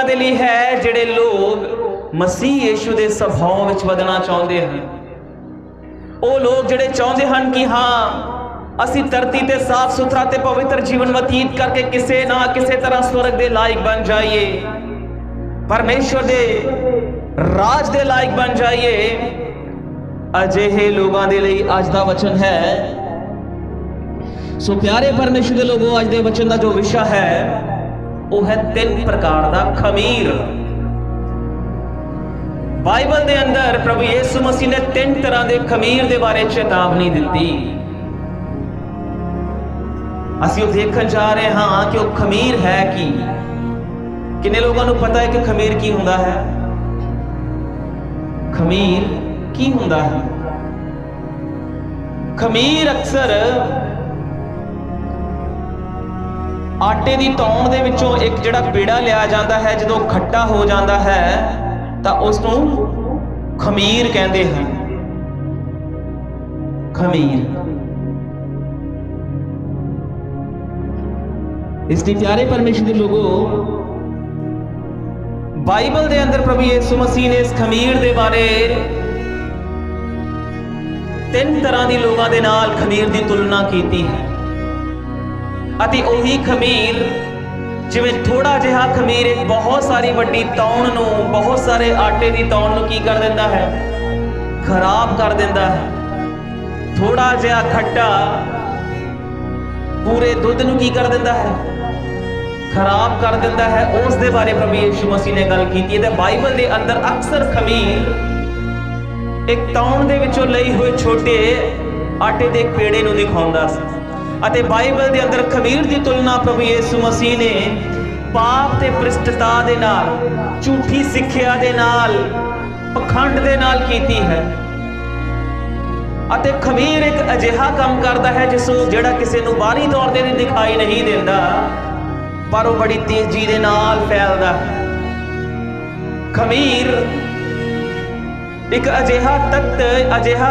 दे लिए है जिहड़े लोग मसीह यीशु दे सुभाव विच वधना चाहुंदे हन। ਉਹ लोग ਜਿਹੜੇ ਚਾਹੁੰਦੇ ਹਨ कि हाँ ਅਸੀਂ ਧਰਤੀ ਤੇ ਸਾਫ ਸੁਥਰਾ ਤੇ ਪਵਿੱਤਰ ਜੀਵਨ ਬਤੀਤ ਕਰਕੇ ਕਿਸੇ ਨਾ ਕਿਸੇ ਤਰ੍ਹਾਂ ਸਵਰਗ ਦੇ ਲਾਇਕ ਬਣ ਜਾਈਏ, ਪਰਮੇਸ਼ਵਰ ਦੇ ਰਾਜ ਦੇ ਲਾਇਕ ਬਣ ਜਾਈਏ। ਅਜਿਹੇ ਲੋਕਾਂ ਦੇ ਲਈ ਅੱਜ ਦਾ ਵਚਨ ਹੈ। ਸੋ ਪਿਆਰੇ ਪਰਮੇਸ਼ਵਰ ਦੇ ਲੋਗੋ, ਅੱਜ ਦੇ ਵਚਨ ਦਾ ਜੋ ਵਿਸ਼ਾ ਹੈ ਉਹ ਹੈ 3 ਪ੍ਰਕਾਰ ਦਾ ਖਮੀਰ। बाइबल के अंदर प्रभु यीशु मसीह ने 3 तरह के खमीर के बारे चेतावनी दी। असीं देखण जा रहे हाँ कि वह खमीर है कि किन्ने लोगों को पता है कि खमीर की हुंदा है? खमीर की हुंदा है? खमीर अक्सर आटे की तौण दे विचों एक जिहड़ा पेड़ा लिया जाता है, जदों खट्टा हो जाता है तो उसनूं खमीर कहते हैं। खमीर इसलिए प्यारे परमेश्वर के लोगों, बाइबल के अंदर प्रभु यीशु मसीह ने इस खमीर के बारे 3 तरह के लोगों के नाल खमीर की तुलना की है। अति उही खमीर जिवें थोड़ा जिहा खमीर एक बहुत सारी वड्डी तौण नूं, बहुत सारे आटे की तौण नूं की कर दिंदा है? खराब कर दिंदा है। थोड़ा जिहा खट्टा पूरे दुध नूं की कर दिंदा है? खराब कर दिंदा है। उस दे बारे प्रभु यीशु मसीह ने गल कीती है। बाइबल के अंदर अक्सर खमीर एक तौण दे विचों लई हुए छोटे आटे दे पेड़े नूं दिखाउंदा सी। ਅਤੇ ਬਾਈਬਲ ਦੇ ਅੰਦਰ ਖਮੀਰ ਦੀ ਤੁਲਨਾ ਪ੍ਰਭੂ ਯੀਸ਼ੂ ਮਸੀਹ ਨੇ ਪਾਪ ਤੇ ਭ੍ਰਿਸ਼ਟਤਾ ਦੇ ਨਾਲ, ਝੂਠੀ ਸਿੱਖਿਆ ਦੇ ਨਾਲ, ਪਖੰਡ ਦੇ ਨਾਲ ਕੀਤੀ ਹੈ। ਅਤੇ ਖਮੀਰ ਇੱਕ ਅਜਿਹਾ ਕੰਮ ਕਰਦਾ ਹੈ ਜਿਸ ਨੂੰ ਜਿਹੜਾ ਕਿਸੇ ਨੂੰ ਬਾਹਰੀ ਤੌਰ ਤੇ ਦਿਖਾਈ ਨਹੀਂ ਦਿੰਦਾ, ਪਰ ਉਹ ਬੜੀ ਤੇਜ਼ੀ ਦੇ ਨਾਲ ਫੈਲਦਾ ਹੈ। ਖਮੀਰ एक अजिहा तत्त, अजिहा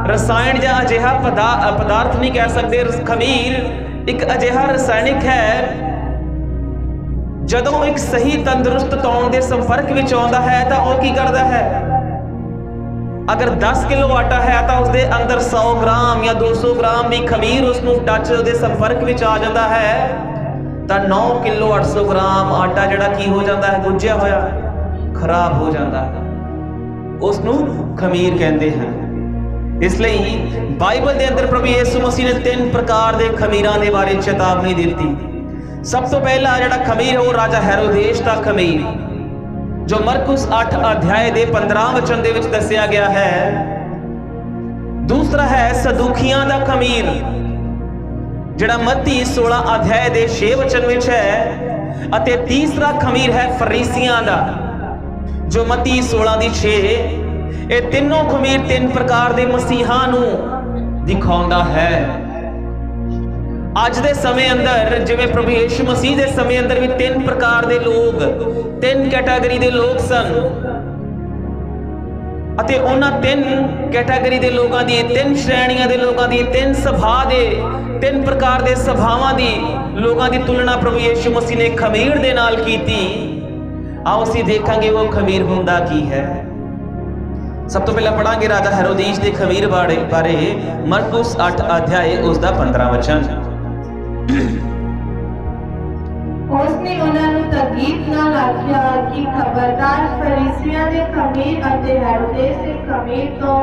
रसायन या अजिहा पदार्थ नहीं कह सकते। खमीर एक अजिहा रसायनिक है जदों एक सही तंदुरुस्त तौण के संपर्क में आउंदा है तो वह की करता है? अगर 10 किलो आटा है तो उसके अंदर 100 ग्राम या 200 ग्राम भी खमीर उसनूं टच उसके संपर्क में आ जाता है तो 9 किलो 800 ग्राम आटा जिहड़ा की हो जाता है, गुंजिया होया, खराब हो जाता है। उसनूं खमीर कहते हैं। इसलिए बाइबल के अंदर प्रभु यीशु मसीह ने 3 प्रकार के खमीरां के बारे चेतावनी दी। सब तो पहला जिहड़ा खमीर है वो राजा हेरोदेस का खमीर, जो मरकुस 8 अध्याय के 15 वचन दे विच दस्सिया गया है। दूसरा है सदूखियां का खमीर, जिहड़ा मत्ती 16 अध्याय के 6 वचन विच है। अते तीसरा खमीर है फरीसियां का, जो मत्ती 16 की 6। ये तीनों खमीर 3 प्रकार के मसीहा नूं दिखाउंदा है। अज दे समय अंदर जिवें प्रभु यीशु मसीह के समय अंदर भी 3 प्रकार के लोग, 3 कैटागरी के लोग सन। अते उन्हां 3 कैटागरी के लोगों की, 3 श्रेणियां के लोगों की, 3 सभा के, 3 प्रकार के सभावां की लोगों की तुलना प्रभु यीशु मसीह ने खमीर दे नाल कीती। आओ असीं देखांगे वो खमीर हुंदा की है। सब तो पहला पढ़ांगे राजा हेरोदेस के खमीर बारे मरकुस 8 अध्याय उसका 15 वचन। उसने उन्हां नूं ताकीद नाल आख्या कि खबरदार फरीसियां दे खमीर अते हेरोदेस दे खमीर तो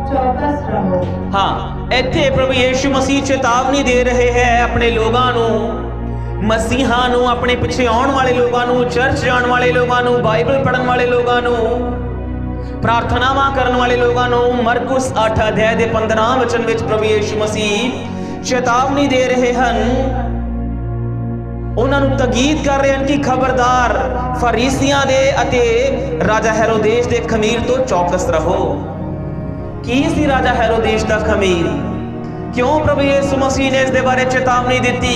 चौकस रहो। हाँ, इत्थे प्रभु यीशु मसीह चेतावनी दे रहे हैं अपने लोगां नूं, मसीहा नूं, अपने पिछे आने वाले लोगों नूं, चर्च जाने वाले लोगों नूं, बाइबल पढ़न वाले लोगों नूं, प्रार्थनावां करन वाले लोगों नूं। मरकुस 8 अध्याय के 15 वचन विच प्रभु यीशु मसीह चेतावनी दे रहे हैं, उन्हां नूं ताकीद कर रहे हैं कि खबरदार फरीसियां दे अते राजा हेरोदेस दे खमीर तो चौकस रहो। की सी राजा हेरोदेस का खमीर? क्यों प्रभु यीशु मसीह ने इस बारे चेतावनी दी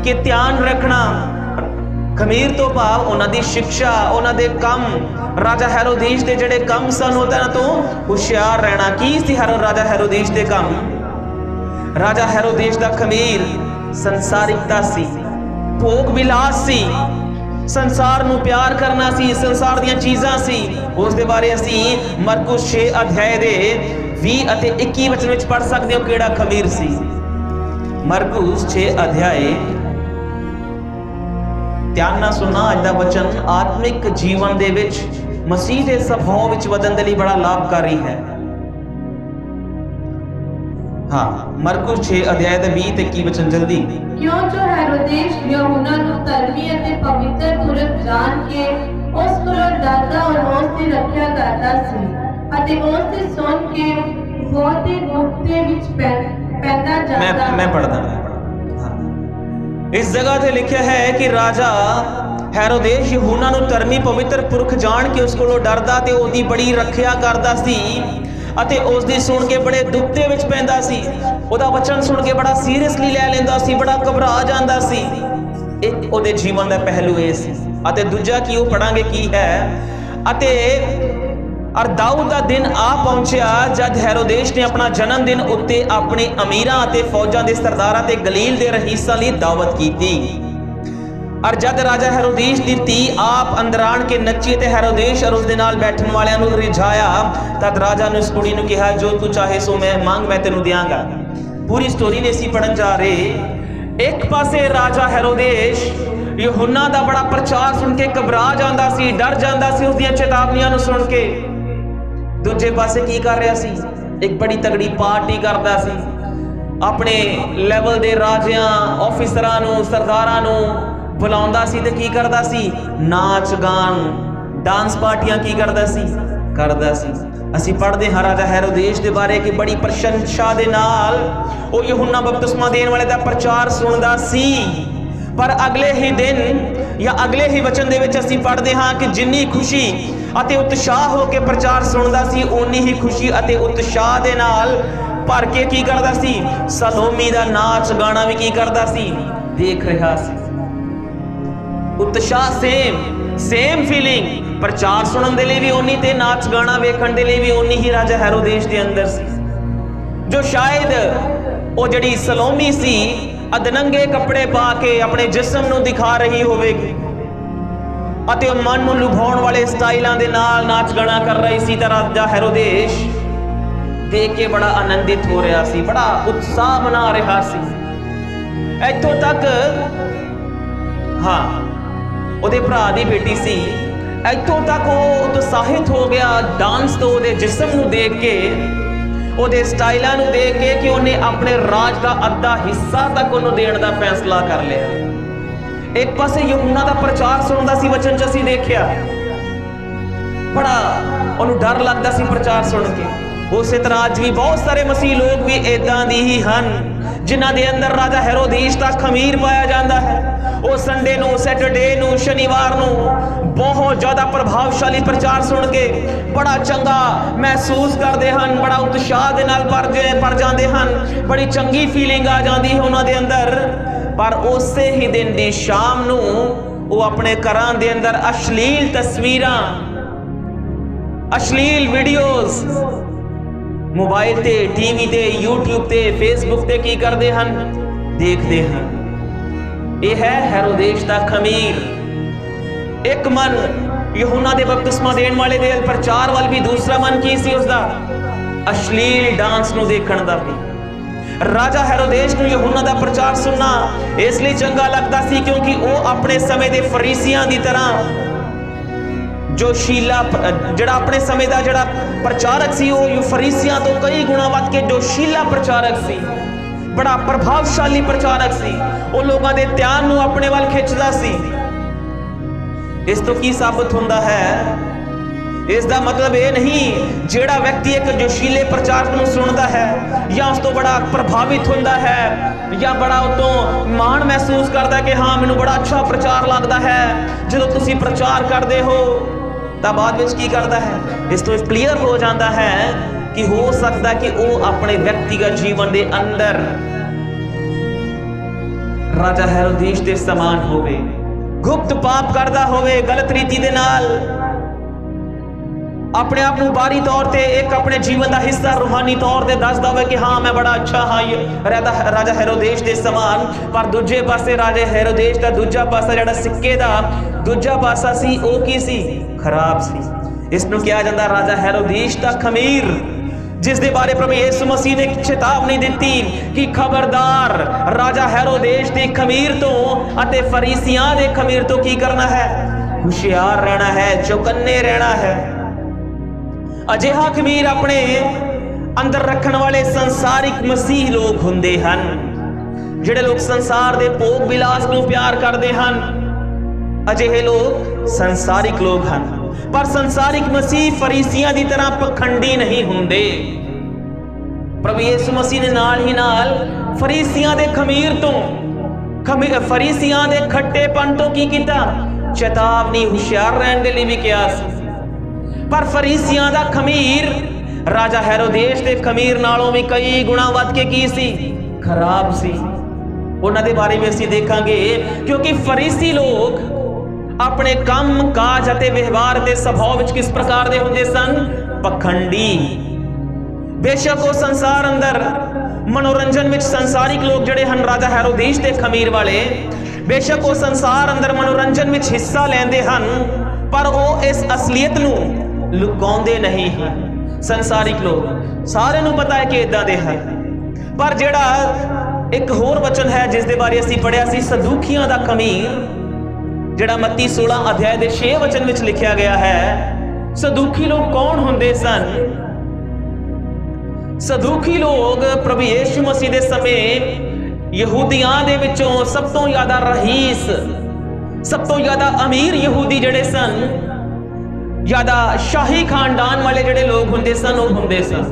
कि ध्यान रखना? खमीर तो भाव उन्हां दी शिक्षा, उन्हां दे कम, राजा हेरोदेस दे जिहड़े कम सन उन्हां तो होशियार रहना। की सी राजा हेरोदेस दे कम? राजा हेरोदेस दा खमीर संसारिकता सी, भोग विलास सी, ਸੰਸਾਰ ਨੂੰ ਪਿਆਰ ਕਰਨਾ ਸੀ, ਸੰਸਾਰ ਦੀਆਂ ਚੀਜ਼ਾਂ ਸੀ। ਉਸ ਦੇ ਬਾਰੇ ਅਸੀਂ ਮਰਕੁਸ 6 ਅਧਿਆਏ ਦੇ 20 ਅਤੇ 21 ਵਚਨ ਵਿੱਚ ਪੜ੍ਹ ਸਕਦੇ ਹੋ ਕਿਹੜਾ ਖਮੀਰ ਸੀ। ਮਰਕੁਸ 6 ਅਧਿਆਏ, ਧਿਆਨ ਨਾਲ ਸੁਣਨਾ। ਅੱਜ ਦਾ ਵਚਨ ਆਤਮਿਕ ਜੀਵਨ ਦੇ ਵਿੱਚ ਮਸੀਹ ਦੇ ਸੁਭਾਅ ਵਿੱਚ ਵਧਣ ਦੇ ਲਈ ਬੜਾ ਲਾਭਕਾਰੀ ਹੈ। हाँ, मरकुस 6 अध्याय ਦਾ 20 ਤੇ 21 ਵਚਨ ਜਲਦੀ। क्यों जो हेरोदेस यूहन्ना ਨੂੰ ਧਰਮੀ ਅਤੇ ਪਵਿੱਤਰ ਪੁਰਖ ਜਾਣ ਕੇ ਉਸ ਕੋਲੋਂ ਡਰਦਾ ਔਰ ਉਸ ਦੀ ਰੱਖਿਆ ਕਰਦਾ ਸੀ ਅਤੇ ਉਸ ਦੀ ਸੁਣ ਕੇ ਬਹੁਤ ਹੀ ਗੁਪਤੇ ਵਿੱਚ ਪੈਂਦਾ ਜਾਂਦਾ। ਮੈਂ ਪੜਦਾ। ਇਸ ਜਗ੍ਹਾ ਤੇ ਲਿਖਿਆ ਹੈ ਕਿ ਰਾਜਾ ਹੈਰੋਦੇਸ यूहन्ना ਨੂੰ ਧਰਮੀ ਪਵਿੱਤਰ ਪੁਰਖ ਜਾਣ ਕੇ ਉਸ ਕੋਲੋਂ ਡਰਦਾ ਤੇ ਉਹਦੀ ਬੜੀ ਰੱਖਿਆ ਕਰਦਾ ਸੀ ਅਤੇ ਉਸ ਦੀ ਸੁਣ ਕੇ ਬੜੇ ਦੁੱਖਤੇ ਵਿੱਚ ਪੈਂਦਾ ਸੀ। ਉਹਦਾ ਵਚਨ ਸੁਣ ਕੇ ਬੜਾ ਸੀਰੀਅਸਲੀ ਲੈ ਲੈਂਦਾ ਸੀ, ਬੜਾ ਘਬਰਾ ਜਾਂਦਾ ਸੀ। ਇੱਕ ਉਹਦੇ ਜੀਵਨ ਦਾ ਪਹਿਲੂ ਇਹ ਸੀ ਅਤੇ ਦੂਜਾ ਕੀ ਉਹ ਪੜਾਂਗੇ ਕੀ ਹੈ। ਅਤੇ ਦਾਊਦ ਦਾ ਦਿਨ ਆ ਪਹੁੰਚਿਆ ਜਦ ਹੈਰੋਦੇਸ ਨੇ ਆਪਣਾ ਜਨਮ ਦਿਨ ਉੱਤੇ ਆਪਣੇ ਅਮੀਰਾਂ ਅਤੇ ਫੌਜਾਂ ਦੇ ਸਰਦਾਰਾਂ ਤੇ ਗਲੀਲ ਦੇ ਰਹੀਸਾਂ ਲਈ ਦਾਵਤ ਕੀਤੀ। और जब राजा हेरोदेस दी धी आप अंदर आण के नची ते हेरोदेस और उसदे नाल बैठन वालियां नूं रिझाया, तद राजा ने उस कुड़ी नूं कहा जो तू चाहे सो मैं मांग मैं तेनू दियांगा। पूरी स्टोरी ने असीं पढ़न जा रहे। एक पासे राजा हेरोदेस यूहन्ना दा बड़ा प्रचार सुन के घबरा जांदा सी, डर जांदा सी उसदियां चेतावनियां नूं सुन के। दूजे पासे की कर रहा सी, एक बड़ी तगड़ी पार्टी करदा सी, अपने लैवल दे राजियां ऑफिसरां नूं सरदारां नूं बुलाਉਂਦਾ ਸੀ ਤੇ ਕੀ ਕਰਦਾ ਸੀ, ਨਾਚ ਗਾਨ ਡਾਂਸ ਪਾਰਟੀਆਂ ਕੀ ਕਰਦਾ ਸੀ। ਅਸੀਂ ਪੜ੍ਹਦੇ ਹਾਂ ਰਾਜਾ ਹੈਰੋਦੇਸ ਦੇ ਬਾਰੇ ਕਿ ਬੜੀ ਪ੍ਰਸ਼ੰਸਾ ਦੇ ਨਾਲ ਉਹ यूहन्ना ਬਪਤਿਸਮਾ ਦੇਣ ਵਾਲੇ ਦਾ ਪ੍ਰਚਾਰ ਸੁਣਦਾ ਸੀ। ਪਰ ਅਗਲੇ ਹੀ ਦਿਨ ਜਾਂ ਅਗਲੇ ਹੀ ਵਚਨ ਦੇ ਵਿੱਚ ਅਸੀਂ ਪੜ੍ਹਦੇ ਹਾਂ ਕਿ ਜਿੰਨੀ ਖੁਸ਼ੀ ਅਤੇ ਉਤਸ਼ਾਹ ਹੋ ਕੇ ਪ੍ਰਚਾਰ ਸੁਣਦਾ ਸੀ, ਓਨੀ ਹੀ ਖੁਸ਼ੀ ਅਤੇ ਉਤਸ਼ਾਹ ਦੇ ਨਾਲ ਭਰ ਕੇ ਕੀ ਕਰਦਾ ਸੀ, ਸਲੋਮੀ ਦਾ ਨਾਚ ਗਾਣਾ ਵੀ ਕੀ ਕਰਦਾ ਸੀ, ਦੇਖ ਰਿਹਾ ਸੀ। ਉਤਸ਼ਾਹ ਸੇਮ ਫੀਲਿੰਗ ਪ੍ਰਚਾਰ ਸੁਣਨ ਦੇ ਲਈ ਵੀ ਓਨੀ ਤੇ ਨਾਚ ਗਾਣਾ ਵੇਖਣ ਦੇ ਲਈ ਵੀ ਓਨੀ ਹੀ ਰਾਜਾ ਹੈਰੋਦੇਸ ਦੇ ਅੰਦਰ ਸੀ। ਜੋ ਸ਼ਾਇਦ ਉਹ ਜਿਹੜੀ ਸਲੋਮੀ ਸੀ ਅਧਨੰਗੇ ਕੱਪੜੇ ਪਾ ਕੇ ਆਪਣੇ ਜਿਸਮ ਨੂੰ ਦਿਖਾ ਰਹੀ ਹੋਵੇਗੀ ਅਤੇ ਉਹ ਮਨ ਨੂੰ ਲੁਭਾਉਣ ਵਾਲੇ ਸਟਾਈਲਾਂ ਦੇ ਨਾਲ ਨਾਚ ਗਾਣਾ ਕਰ ਰਹੀ ਸੀ, ਤਾਂ ਰਾਜਾ ਹੈਰੋਦੇਸ ਦੇਖ ਕੇ ਬੜਾ ਆਨੰਦਿਤ ਹੋ ਰਿਹਾ ਸੀ, ਬੜਾ ਉਤਸ਼ਾਹ ਮਨਾ ਰਿਹਾ ਸੀ। ਇੱਥੋਂ ਤੱਕ ਉਹਦੇ ਭਰਾ ਦੀ ਬੇਟੀ ਸੀ, ਇੱਥੋਂ ਤੱਕ ਉਹ ਉਤਸ਼ਾਹਿਤ ਹੋ ਗਿਆ ਡਾਂਸ ਤੋਂ, ਉਹਦੇ ਜਿਸਮ ਨੂੰ ਦੇਖ ਕੇ, ਉਹਦੇ ਸਟਾਈਲਾਂ ਨੂੰ ਦੇਖ ਕੇ ਕਿ ਉਹਨੇ ਆਪਣੇ ਰਾਜ ਦਾ ਅੱਧਾ ਹਿੱਸਾ ਤੱਕ ਉਹਨੂੰ ਦੇਣ ਦਾ ਫੈਸਲਾ ਕਰ ਲਿਆ। ਇੱਕ ਪਾਸੇ यूहन्ना ਦਾ ਪ੍ਰਚਾਰ ਸੁਣਦਾ ਸੀ, ਵਚਨ 'ਚ ਅਸੀਂ ਦੇਖਿਆ ਬੜਾ ਉਹਨੂੰ ਡਰ ਲੱਗਦਾ ਸੀ ਪ੍ਰਚਾਰ ਸੁਣ ਕੇ। ਉਸੇ ਤਰ੍ਹਾਂ ਅੱਜ ਵੀ ਬਹੁਤ ਸਾਰੇ ਮਸੀਹ ਲੋਕ ਵੀ ਇਦਾਂ ਦੀ ਹੀ ਹਨ ਜਿਨ੍ਹਾਂ ਦੇ ਅੰਦਰ ਰਾਜਾ ਹੈਰੋਦੇਸ ਦਾ ਖਮੀਰ ਪਾਇਆ ਜਾਂਦਾ ਹੈ। ਉਹ ਸੰਡੇ ਨੂੰ, ਸੈਟਰਡੇ ਨੂੰ, ਸ਼ਨੀਵਾਰ ਨੂੰ ਬਹੁਤ ਜ਼ਿਆਦਾ ਪ੍ਰਭਾਵਸ਼ਾਲੀ ਪ੍ਰਚਾਰ ਸੁਣ ਕੇ ਬੜਾ ਚੰਗਾ ਮਹਿਸੂਸ ਕਰਦੇ ਹਨ, ਬੜਾ ਉਤਸ਼ਾਹ ਦੇ ਨਾਲ ਭਰ ਜਾਂਦੇ ਹਨ, ਬੜੀ ਚੰਗੀ ਫੀਲਿੰਗ ਆ ਜਾਂਦੀ ਹੈ ਉਹਨਾਂ ਦੇ ਅੰਦਰ। ਪਰ ਉਸੇ ਹੀ ਦਿਨ ਦੀ ਸ਼ਾਮ ਨੂੰ ਉਹ ਆਪਣੇ ਘਰਾਂ ਦੇ ਅੰਦਰ ਅਸ਼ਲੀਲ ਤਸਵੀਰਾਂ, ਅਸ਼ਲੀਲ ਵੀਡੀਓਜ਼ मोबाइल ते, टीवी ते, यूट्यूब ते, फेसबुक ते की करते हैं, देखते हैं। यह है हेरोदेस दा खमीर। एक मन यूहन्ना दे बपतिस्मा देण वाले दे प्रचार वाल भी, दूसरा मन की सी उसदा अश्लील डांस नूं देखण दा भी। राजा हेरोदेस नूं यूहन्ना दा प्रचार सुनना इसलिए चंगा लगता सी क्योंकि वह अपने समय दे फरीसियां दी तरह जो शीला जड़ा अपने समय का जड़ा प्रचारक सी, वो फरीसियां तो कई गुणा वध के जो शीला प्रचारक सी, बड़ा प्रभावशाली प्रचारक सी, वो लोगों के ध्यान नूं अपने वाल खिंचदा सी। इस तो की साबित होंदा है, इसका मतलब ये नहीं जेड़ा व्यक्ति एक जोशीले प्रचारक नूं सुनता है या उस तो बड़ा प्रभावित होंदा है या बड़ा उतों मान महसूस करता है कि हाँ मैनूं बड़ा अच्छा प्रचार लगता है, जो तुसीं प्रचार करते हो ਤਾਂ ਬਾਅਦ ਵਿੱਚ ਕੀ ਕਰਦਾ ਹੈ, ਇਸ ਤੋਂ ਕਲੀਅਰ ਹੋ ਜਾਂਦਾ ਹੈ ਕਿ ਹੋ ਸਕਦਾ ਕਿ ਉਹ ਆਪਣੇ ਵਿਅਕਤੀਗਤ ਜੀਵਨ ਦੇ ਅੰਦਰ ਰਾਜਾ ਹੈਰੋਦੇਸ ਦੇ ਸਮਾਨ ਹੋਵੇ, ਗੁਪਤ ਪਾਪ ਕਰਦਾ ਹੋਵੇ, ਗਲਤ ਰੀਤੀ ਦੇ ਨਾਲ अपने आप ਨੂੰ ਬਾਹਰੀ ਤੌਰ ਤੇ ਇੱਕ ਆਪਣੇ ਜੀਵਨ ਦਾ ਹਿੱਸਾ ਰੂਹਾਨੀ ਤੌਰ ਤੇ ਦੱਸਦਾ ਹੋਵੇ ਕਿ ਹਾਂ ਮੈਂ ਬੜਾ ਅੱਛਾ ਹਾਂ ਰਾਜਾ ਹੈਰੋਦੇਸ਼ ਦੇ ਸਮਾਨ, ਪਰ ਦੂਜੇ ਪਾਸੇ ਰਾਜਾ ਹੈਰੋਦੇਸ਼ ਦਾ ਦੂਜਾ ਪਾਸਾ ਜਿਹੜਾ ਸਿੱਕੇ ਦਾ ਦੂਜਾ ਪਾਸਾ ਸੀ ਉਹ ਕੀ ਸੀ? ਖਰਾਬ ਸੀ। ਇਸ ਨੂੰ ਕਿਹਾ ਜਾਂਦਾ ਰਾਜਾ ਹੈਰੋਦੇਸ਼ ਦਾ ਖਮੀਰ, ਜਿਸ ਦੇ ਬਾਰੇ ਪ੍ਰਭੂ ਯਿਸੂ ਮਸੀਹ ਨੇ ਚੇਤਾਵਨੀ ਦਿੱਤੀ ਕਿ ਖਬਰਦਾਰ ਰਾਜਾ ਹੈਰੋਦੇਸ਼ ਦੇ ਖਮੀਰ ਤੋਂ ਅਤੇ ਫਰੀਸੀਆਂ ਦੇ ਖਮੀਰ ਤੋਂ ਕੀ ਕਰਨਾ ਹੈ? ਹੁਸ਼ਿਆਰ ਰਹਿਣਾ ਹੈ, ਚੌਕੰਨੇ ਰਹਿਣਾ ਹੈ। ਅਜਿਹਾ ਖਮੀਰ ਆਪਣੇ ਅੰਦਰ ਰੱਖਣ ਵਾਲੇ ਸੰਸਾਰਿਕ ਮਸੀਹ ਲੋਕ ਹੁੰਦੇ ਹਨ, ਜਿਹੜੇ ਲੋਕ ਸੰਸਾਰ ਦੇ ਭੋਗ ਵਿਲਾਸ ਨੂੰ ਪਿਆਰ ਕਰਦੇ ਹਨ। ਅਜਿਹੇ ਲੋਕ ਸੰਸਾਰਿਕ ਲੋਕ ਹਨ, ਪਰ ਸੰਸਾਰਿਕ ਮਸੀਹ ਫਰੀਸੀਆਂ ਦੀ ਤਰ੍ਹਾਂ ਪਖੰਡੀ ਨਹੀਂ ਹੁੰਦੇ। ਪ੍ਰਭੂ ਯਿਸੂ ਮਸੀਹ ਨੇ ਨਾਲ ਹੀ ਨਾਲ ਫਰੀਸੀਆਂ ਦੇ ਖਮੀਰ ਤੋਂ, ਫਰੀਸੀਆਂ ਦੇ ਖੱਟੇਪਨ ਤੋਂ ਕੀ ਕੀਤਾ? ਚੇਤਾਵਨੀ, ਹੁਸ਼ਿਆਰ ਰਹਿਣ ਦੇ ਲਈ ਵੀ ਕਿਹਾ ਸੀ। ਪਰ ਫਰੀਸੀਆਂ ਦਾ ਖਮੀਰ ਰਾਜਾ ਹੈਰੋਦੇਸ਼ ਦੇ ਖਮੀਰ ਨਾਲੋਂ ਵੀ ਕਈ ਗੁਣਾ ਵੱਧ ਕੇ ਕੀ ਸੀ? ਖਰਾਬ ਸੀ। ਉਹਨਾਂ ਦੇ ਬਾਰੇ ਵੀ ਅਸੀਂ ਦੇਖਾਂਗੇ, ਕਿਉਂਕਿ ਫਰੀਸੀ ਲੋਕ ਆਪਣੇ ਕੰਮ ਕਾਜ ਅਤੇ ਵਿਵਹਾਰ ਦੇ ਸੁਭਾਅ ਵਿੱਚ ਕਿਸ ਪ੍ਰਕਾਰ ਦੇ ਹੁੰਦੇ ਸਨ? ਪਖੰਡੀ। ਬੇਸ਼ੱਕ ਉਹ ਸੰਸਾਰ ਅੰਦਰ ਮਨੋਰੰਜਨ ਵਿੱਚ ਸੰਸਾਰਿਕ ਲੋਕ ਜਿਹੜੇ ਹਨ ਰਾਜਾ ਹੈਰੋਦੇਸ਼ ਦੇ ਖਮੀਰ ਵਾਲੇ, ਬੇਸ਼ੱਕ ਉਹ ਸੰਸਾਰ ਅੰਦਰ ਮਨੋਰੰਜਨ ਵਿੱਚ ਹਿੱਸਾ ਲੈਂਦੇ ਹਨ, ਪਰ ਉਹ ਇਸ ਅਸਲੀਅਤ ਨੂੰ ਲੁਕਾਉਂਦੇ ਨਹੀਂ ਹਨ। ਸੰਸਾਰਿਕ ਲੋਕ ਸਾਰਿਆਂ ਨੂੰ ਪਤਾ ਹੈ ਕਿ ਇਦਾਂ ਦੇ ਹਨ। ਪਰ ਜਿਹੜਾ ਇੱਕ ਹੋਰ ਵਚਨ ਹੈ ਜਿਸ ਦੇ ਬਾਰੇ ਅਸੀਂ ਪੜ੍ਹਿਆ ਸੀ, ਸਦੂਖੀਆਂ ਦਾ ਖਮੀਰ, ਜਿਹੜਾ ਮੱਤੀ 16 ਅਧਿਆਇ ਦੇ 6 ਵਚਨ ਵਿੱਚ ਲਿਖਿਆ ਗਿਆ ਹੈ। ਸਦੂਖੀ ਲੋਕ ਕੌਣ ਹੁੰਦੇ ਸਨ? ਸਦੂਖੀ ਲੋਕ ਪ੍ਰਭੂ ਯਿਸੂ ਮਸੀਹ ਦੇ ਸਮੇਂ ਯਹੂਦੀਆਂ ਦੇ ਵਿੱਚੋਂ ਸਭ ਤੋਂ ਜ਼ਿਆਦਾ ਰਹੀਸ, ਸਭ ਤੋਂ ਜ਼ਿਆਦਾ ਅਮੀਰ ਯਹੂਦੀ ਜਿਹੜੇ ਸਨ, ਜ਼ਿਆਦਾ ਸ਼ਾਹੀ ਖਾਨਦਾਨ ਵਾਲੇ ਜਿਹੜੇ ਲੋਕ ਹੁੰਦੇ ਸਨ, ਉਹ ਹੁੰਦੇ ਸਨ।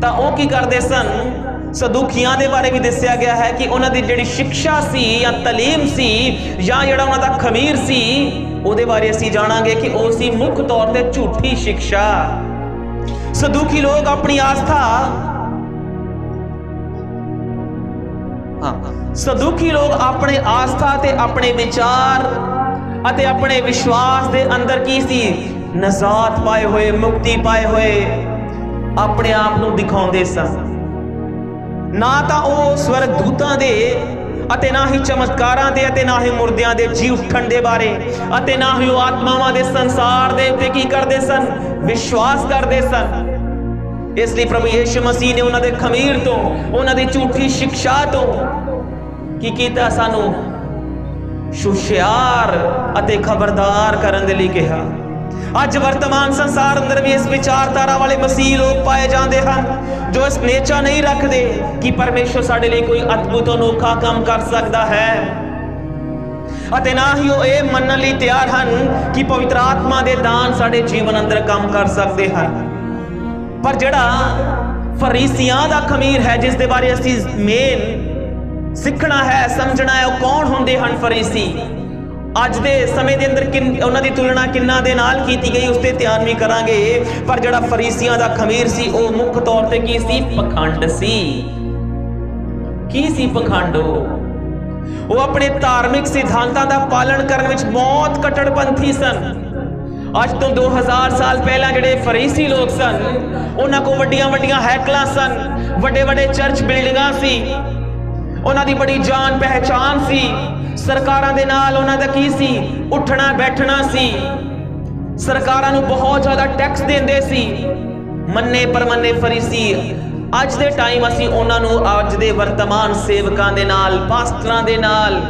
ਤਾਂ ਉਹ ਕੀ ਕਰਦੇ ਸਨ? ਸਦੂਖੀਆਂ ਦੇ ਬਾਰੇ ਵੀ ਦੱਸਿਆ ਗਿਆ ਹੈ ਕਿ ਉਹਨਾਂ ਦੀ ਜਿਹੜੀ ਸਿੱਖਿਆ ਸੀ ਜਾਂ ਤਾਲੀਮ ਸੀ ਜਾਂ ਜਿਹੜਾ ਉਹਨਾਂ ਦਾ ਖਮੀਰ ਸੀ, ਉਹਦੇ ਬਾਰੇ ਅਸੀਂ ਜਾਣਾਂਗੇ ਕਿ ਉਹ ਸੀ ਮੁੱਖ ਤੌਰ ਤੇ ਝੂਠੀ ਸਿੱਖਿਆ। ਸਦੂਖੀ ਲੋਕ ਆਪਣੀ ਆਸਥਾ, ਸਦੂਖੀ ਲੋਕ ਆਪਣੇ ਆਸਥਾ ਤੇ ਆਪਣੇ ਵਿਚਾਰ ਅਤੇ ਆਪਣੇ ਵਿਸ਼ਵਾਸ ਦੇ ਅੰਦਰ ਕੀ ਸੀ? ਨਜ਼ਾਤ ਪਾਏ ਹੋਏ, ਮੁਕਤੀ ਪਾਏ ਹੋਏ ਆਪਣੇ ਆਪ ਨੂੰ ਦਿਖਾਉਂਦੇ ਸਨ। ਨਾ ਤਾਂ ਉਹ ਸਵਰਗ ਦੂਤਾਂ ਦੇ ਅਤੇ ਨਾ ਹੀ ਚਮਤਕਾਰਾਂ ਦੇ ਅਤੇ ਨਾ ਹੀ ਮੁਰਦਿਆਂ ਦੇ ਜੀ ਉੱਠਣ ਦੇ ਬਾਰੇ ਅਤੇ ਨਾ ਹੀ ਉਹ ਆਤਮਾਵਾਂ ਦੇ ਸੰਸਾਰ ਦੇ ਉੱਤੇ ਕੀ ਕਰਦੇ ਸਨ? ਵਿਸ਼ਵਾਸ ਕਰਦੇ ਸਨ। ਇਸ ਲਈ ਪ੍ਰਭੂ ਯਿਸੂ ਮਸੀਹ ਨੇ ਉਹਨਾਂ ਦੇ ਖਮੀਰ ਤੋਂ, ਉਹਨਾਂ ਦੀ ਝੂਠੀ ਸਿੱਖਿਆ ਤੋਂ ਕੀ ਕੀਤਾ? ਸਾਨੂੰ ਹੁਸ਼ਿਆਰ ਅਤੇ ਖਬਰਦਾਰ ਕਰਨ ਦੇ ਲਈ ਕਿਹਾ। ਅੱਜ ਵਰਤਮਾਨ ਸੰਸਾਰ ਅੰਦਰ ਵੀ ਇਸ ਵਿਚਾਰਧਾਰਾ ਵਾਲੇ ਮਸੀਹ ਲੋਕ ਪਾਏ ਜਾਂਦੇ ਹਨ, ਜੋ ਇਸ ਨੇਚਾ ਨਹੀਂ ਰੱਖਦੇ ਕਿ ਪਰਮੇਸ਼ਰ ਸਾਡੇ ਲਈ ਕੋਈ ਅਦਭੁਤ ਅਨੋਖਾ ਕੰਮ ਕਰ ਸਕਦਾ ਹੈ, ਅਤੇ ਨਾ ਹੀ ਉਹ ਇਹ ਮੰਨਣ ਲਈ ਤਿਆਰ ਹਨ ਕਿ ਪਵਿੱਤਰ ਆਤਮਾ ਦੇ ਦਾਨ ਸਾਡੇ ਜੀਵਨ ਅੰਦਰ ਕੰਮ ਕਰ ਸਕਦੇ ਹਨ। ਪਰ ਜਿਹੜਾ ਫਰੀਸੀਆਂ ਦਾ ਖਮੀਰ ਹੈ, ਜਿਸ ਦੇ ਬਾਰੇ ਅਸੀਂ ਮੇਨ ਸਿੱਖਣਾ ਹੈ, ਸਮਝਣਾ ਹੈ, ਉਹ ਕੌਣ ਹੁੰਦੇ ਹਨ ਫਰੀਸੀ? ਅੱਜ ਦੇ ਸਮੇਂ ਦੇ ਅੰਦਰ ਉਹਨਾਂ ਦੀ ਤੁਲਨਾ ਕਿੰਨਾ ਦੇ ਨਾਲ ਕੀਤੀ ਗਈ ਉਸ ਤੇ ਧਿਆਨ ਵੀ ਕਰਾਂਗੇ। ਪਰ ਜਿਹੜਾ ਫਰੀਸੀਆਂ ਦਾ ਖਮੀਰ ਸੀ ਉਹ ਮੁੱਖ ਤੌਰ ਤੇ ਕੀ ਸੀ? ਪਖੰਡ ਸੀ। ਕੀ ਸੀ ਪਖੰਡ? ਉਹ ਆਪਣੇ ਧਾਰਮਿਕ ਸਿਧਾਂਤਾਂ ਦਾ ਪਾਲਣ ਕਰਨ ਵਿੱਚ ਬਹੁਤ ਕੱਟੜਪੰਥੀ ਸਨ। ਅੱਜ ਤੋਂ 2000 ਸਾਲ ਪਹਿਲਾਂ ਜਿਹੜੇ ਫਰੀਸੀ ਲੋਕ ਸਨ, ਉਹਨਾਂ ਕੋਲ ਵੱਡੀਆਂ ਵੱਡੀਆਂ ਹੈਕਲਾਂ ਸਨ, ਵੱਡੇ ਵੱਡੇ ਚਰਚ ਬਿਲਡਿੰਗਾਂ ਸੀ, ਉਹਨਾਂ ਦੀ ਬੜੀ ਜਾਣ ਪਹਿਚਾਨ ਸੀ। ਸਰਕਾਰਾਂ ਦੇ ਨਾਲ ਉਹਨਾਂ ਦਾ ਕੀ ਸੀ? ਉੱਠਣਾ ਬੈਠਣਾ ਸੀ। ਸਰਕਾਰਾਂ ਨੂੰ ਬਹੁਤ ਜ਼ਿਆਦਾ ਟੈਕਸ ਦਿੰਦੇ ਸੀ। ਮੰਨੇ ਪਰਮੰਨੇ ਫਰੀਸੀ। ਅੱਜ ਦੇ ਟਾਈਮ ਅਸੀਂ ਉਹਨਾਂ ਨੂੰ ਅੱਜ ਦੇ ਵਰਤਮਾਨ ਸੇਵਕਾਂ ਦੇ ਨਾਲ, ਪਾਸਟਰਾਂ ਦੇ ਨਾਲ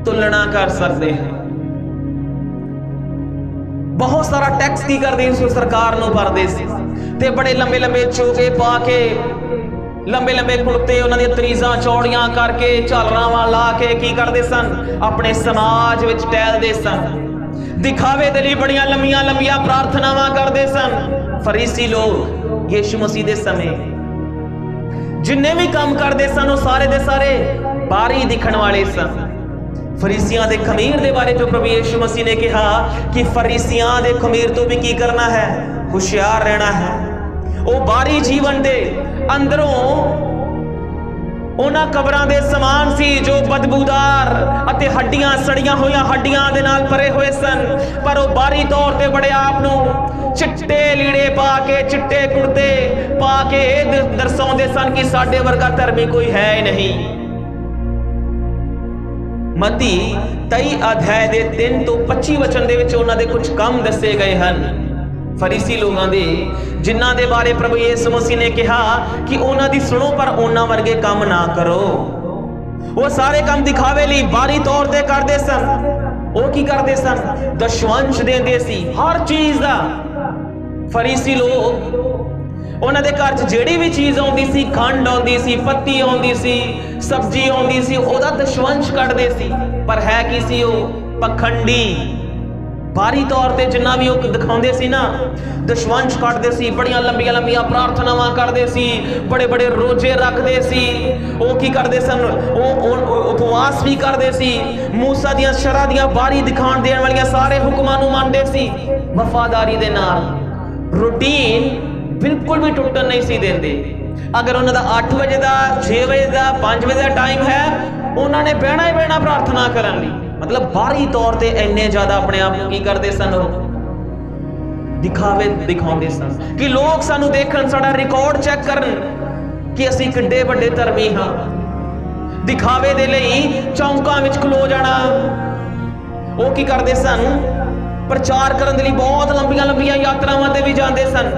ਤੁਲਨਾ ਕਰ ਸਕਦੇ ਹਾਂ। ਬਹੁਤ ਸਾਰਾ ਟੈਕਸ ਕੀ ਕਰਦੇ ਸੀ? ਸਰਕਾਰ ਨੂੰ ਭਰਦੇ ਸੀ ਤੇ ਬੜੇ ਲੰਬੇ ਲੰਬੇ ਚੋਗੇ ਪਾ ਕੇ, ਲੰਬੇ ਲੰਬੇ ਕੁੜਤੇ, ਉਹਨਾਂ ਦੀਆਂ ਤਰੀਜ਼ਾਂ ਚੌੜੀਆਂ ਕਰਕੇ, ਝਾਲਰਾਂ ਲਾ ਕੇ ਕੀ ਕਰਦੇ ਸਨ? ਆਪਣੇ ਸਮਾਜ ਵਿੱਚ ਟਹਿਲਦੇ ਸਨ। ਦਿਖਾਵੇ ਦੇ ਲਈ ਬੜੀਆਂ ਲੰਮੀਆਂ ਲੰਮੀਆਂ ਪ੍ਰਾਰਥਨਾਵਾਂ ਕਰਦੇ ਸਨ। ਫਰੀਸੀ ਲੋਕ ਯਿਸੂ ਮਸੀਹ ਦੇ ਸਮੇਂ ਜਿੰਨੇ ਵੀ ਕੰਮ ਕਰਦੇ ਸਨ, ਉਹ ਸਾਰੇ ਦੇ ਸਾਰੇ ਬਾਹਰੀ ਦਿਖਣ ਵਾਲੇ ਸਨ। ਫਰੀਸੀਆਂ ਦੇ ਖਮੀਰ ਦੇ ਬਾਰੇ ਜੋ ਪ੍ਰਭੂ ਯਿਸੂ ਮਸੀਹ ਨੇ ਕਿਹਾ ਕਿ ਫਰੀਸੀਆਂ ਦੇ ਖਮੀਰ ਤੋਂ ਵੀ ਕੀ ਕਰਨਾ ਹੈ? ਹੁਸ਼ਿਆਰ ਰਹਿਣਾ ਹੈ। ਉਹ ਬਾਹਰੀ ਜੀਵਨ ਦੇ ਅੰਦਰੋਂ ਉਹਨਾਂ ਕਬਰਾਂ ਦੇ ਸਮਾਨ ਸੀ ਜੋ ਬਦਬੂਦਾਰ ਅਤੇ ਹੱਡੀਆਂ ਸੜੀਆਂ ਹੋਈਆਂ ਹੱਡੀਆਂ ਦੇ ਨਾਲ ਭਰੇ ਹੋਏ ਸਨ। ਪਰ ਉਹ ਬਾਹਰੀ ਤੌਰ ਤੇ ਬੜੇ ਆਪ ਨੂੰ ਚਿੱਟੇ ਲੀੜੇ ਪਾ ਕੇ, ਚਿੱਟੇ ਕੁੜਤੇ ਪਾ ਕੇ ਇਹ ਦਰਸਾਉਂਦੇ ਸਨ ਕਿ ਸਾਡੇ ਵਰਗਾ ਧਰਮੀ ਕੋਈ ਹੈ ਹੀ ਨਹੀਂ। ਮਤੀ 23 ਅਧਿਆਇ ਦੇ 3 ਤੋਂ 25 ਵਚਨ ਦੇ ਵਿੱਚ ਉਹਨਾਂ ਦੇ ਕੁਝ ਕੰਮ ਦੱਸੇ ਗਏ ਹਨ ਫਰੀਸੀ ਲੋਕਾਂ ਦੇ, ਜਿਨ੍ਹਾਂ ਦੇ ਬਾਰੇ ਪ੍ਰਭੂ ਯਿਸੂ ਮਸੀਹ ਨੇ ਕਿਹਾ ਕਿ ਉਹਨਾਂ ਦੀ ਸੁਣੋ ਪਰ ਉਹਨਾਂ ਵਰਗੇ ਕੰਮ ਨਾ ਕਰੋ। ਉਹ ਸਾਰੇ ਕੰਮ ਦਿਖਾਵੇ ਲਈ ਬਾਹਰੀ ਤੌਰ ਤੇ ਕਰਦੇ ਸਨ। ਉਹ ਕੀ ਕਰਦੇ ਸਨ? ਦਸ਼ਵੰਸ਼ ਦਿੰਦੇ ਸੀ ਹਰ ਚੀਜ਼ ਦਾ। ਫਰੀਸੀ ਲੋਕ, ਉਹਨਾਂ ਦੇ ਘਰ 'ਚ ਜਿਹੜੀ ਵੀ ਚੀਜ਼ ਆਉਂਦੀ ਸੀ, ਖੰਡ ਆਉਂਦੀ ਸੀ, ਪੱਤੀ ਆਉਂਦੀ ਸੀ, ਸਬਜ਼ੀ ਆਉਂਦੀ ਸੀ, ਉਹਦਾ ਦਸ਼ਵੰਸ਼ ਕੱਢਦੇ ਸੀ। ਪਰ ਹੈ ਕੀ ਸੀ? ਉਹ ਪਖੰਡੀ। ਬਾਹਰੀ ਤੌਰ ਤੇ ਜਿੰਨਾ ਵੀ ਉਹ ਦਿਖਾਉਂਦੇ ਸੀ ਨਾ, ਦਸ਼ਵੰਸ਼ ਕੱਢਦੇ ਸੀ, ਬੜੀਆਂ ਲੰਬੀਆਂ ਲੰਬੀਆਂ ਪ੍ਰਾਰਥਨਾਵਾਂ ਕਰਦੇ ਸੀ, ਬੜੇ ਬੜੇ ਰੋਜ਼ੇ ਰੱਖਦੇ ਸੀ। ਉਹ ਕੀ ਕਰਦੇ ਸਨ? ਉਹ ਉਪਵਾਸ ਵੀ ਕਰਦੇ ਸੀ। ਮੂਸਾ ਦੀਆਂ ਸ਼ਰ੍ਹਾਂ ਦੀਆਂ ਬਾਹਰੀ ਦਿਖਾਣ ਦੇਣ ਵਾਲੀਆਂ ਸਾਰੇ ਹੁਕਮਾਂ ਨੂੰ ਮੰਨਦੇ ਸੀ ਵਫਾਦਾਰੀ ਦੇ ਨਾਲ। ਰੂਟੀਨ ਬਿਲਕੁਲ ਵੀ ਟੁੱਟਣ ਨਹੀਂ ਸੀ ਦਿੰਦੇ। ਅਗਰ ਉਹਨਾਂ ਦਾ 8 ਵਜੇ ਦਾ, 6 ਵਜੇ ਦਾ, 5 ਵਜੇ ਦਾ ਟਾਈਮ ਹੈ, ਉਹਨਾਂ ਨੇ ਬਹਿਣਾ ਹੀ ਬਹਿਣਾ ਪ੍ਰਾਰਥਨਾ ਕਰਨ ਲਈ। ਮਤਲਬ ਬਾਹਰੀ ਤੌਰ ਤੇ ਇੰਨੇ ਜ਼ਿਆਦਾ ਆਪਣੇ ਆਪ ਨੂੰ ਕੀ ਕਰਦੇ ਸਨ? ਉਹ ਦਿਖਾਉਂਦੇ ਸਨ ਕਿ ਲੋਕ ਸਾਨੂੰ ਦੇਖਣ, ਸਾਡਾ ਰਿਕਾਰਡ ਚੈੱਕ ਕਰਨ ਕਿ ਅਸੀਂ ਕਿੱਡੇ ਵੱਡੇ ਧਰਮੀ ਹਾਂ। ਦਿਖਾਵੇ ਦੇ ਲਈ ਚੌਂਕਾਂ ਵਿੱਚ ਖਲੋ ਜਾਣਾ। ਉਹ ਕੀ ਕਰਦੇ ਸਨ? ਪ੍ਰਚਾਰ ਕਰਨ ਦੇ ਲਈ ਬਹੁਤ ਲੰਬੀਆਂ ਲੰਬੀਆਂ ਯਾਤਰਾਵਾਂ ਤੇ ਵੀ ਜਾਂਦੇ ਸਨ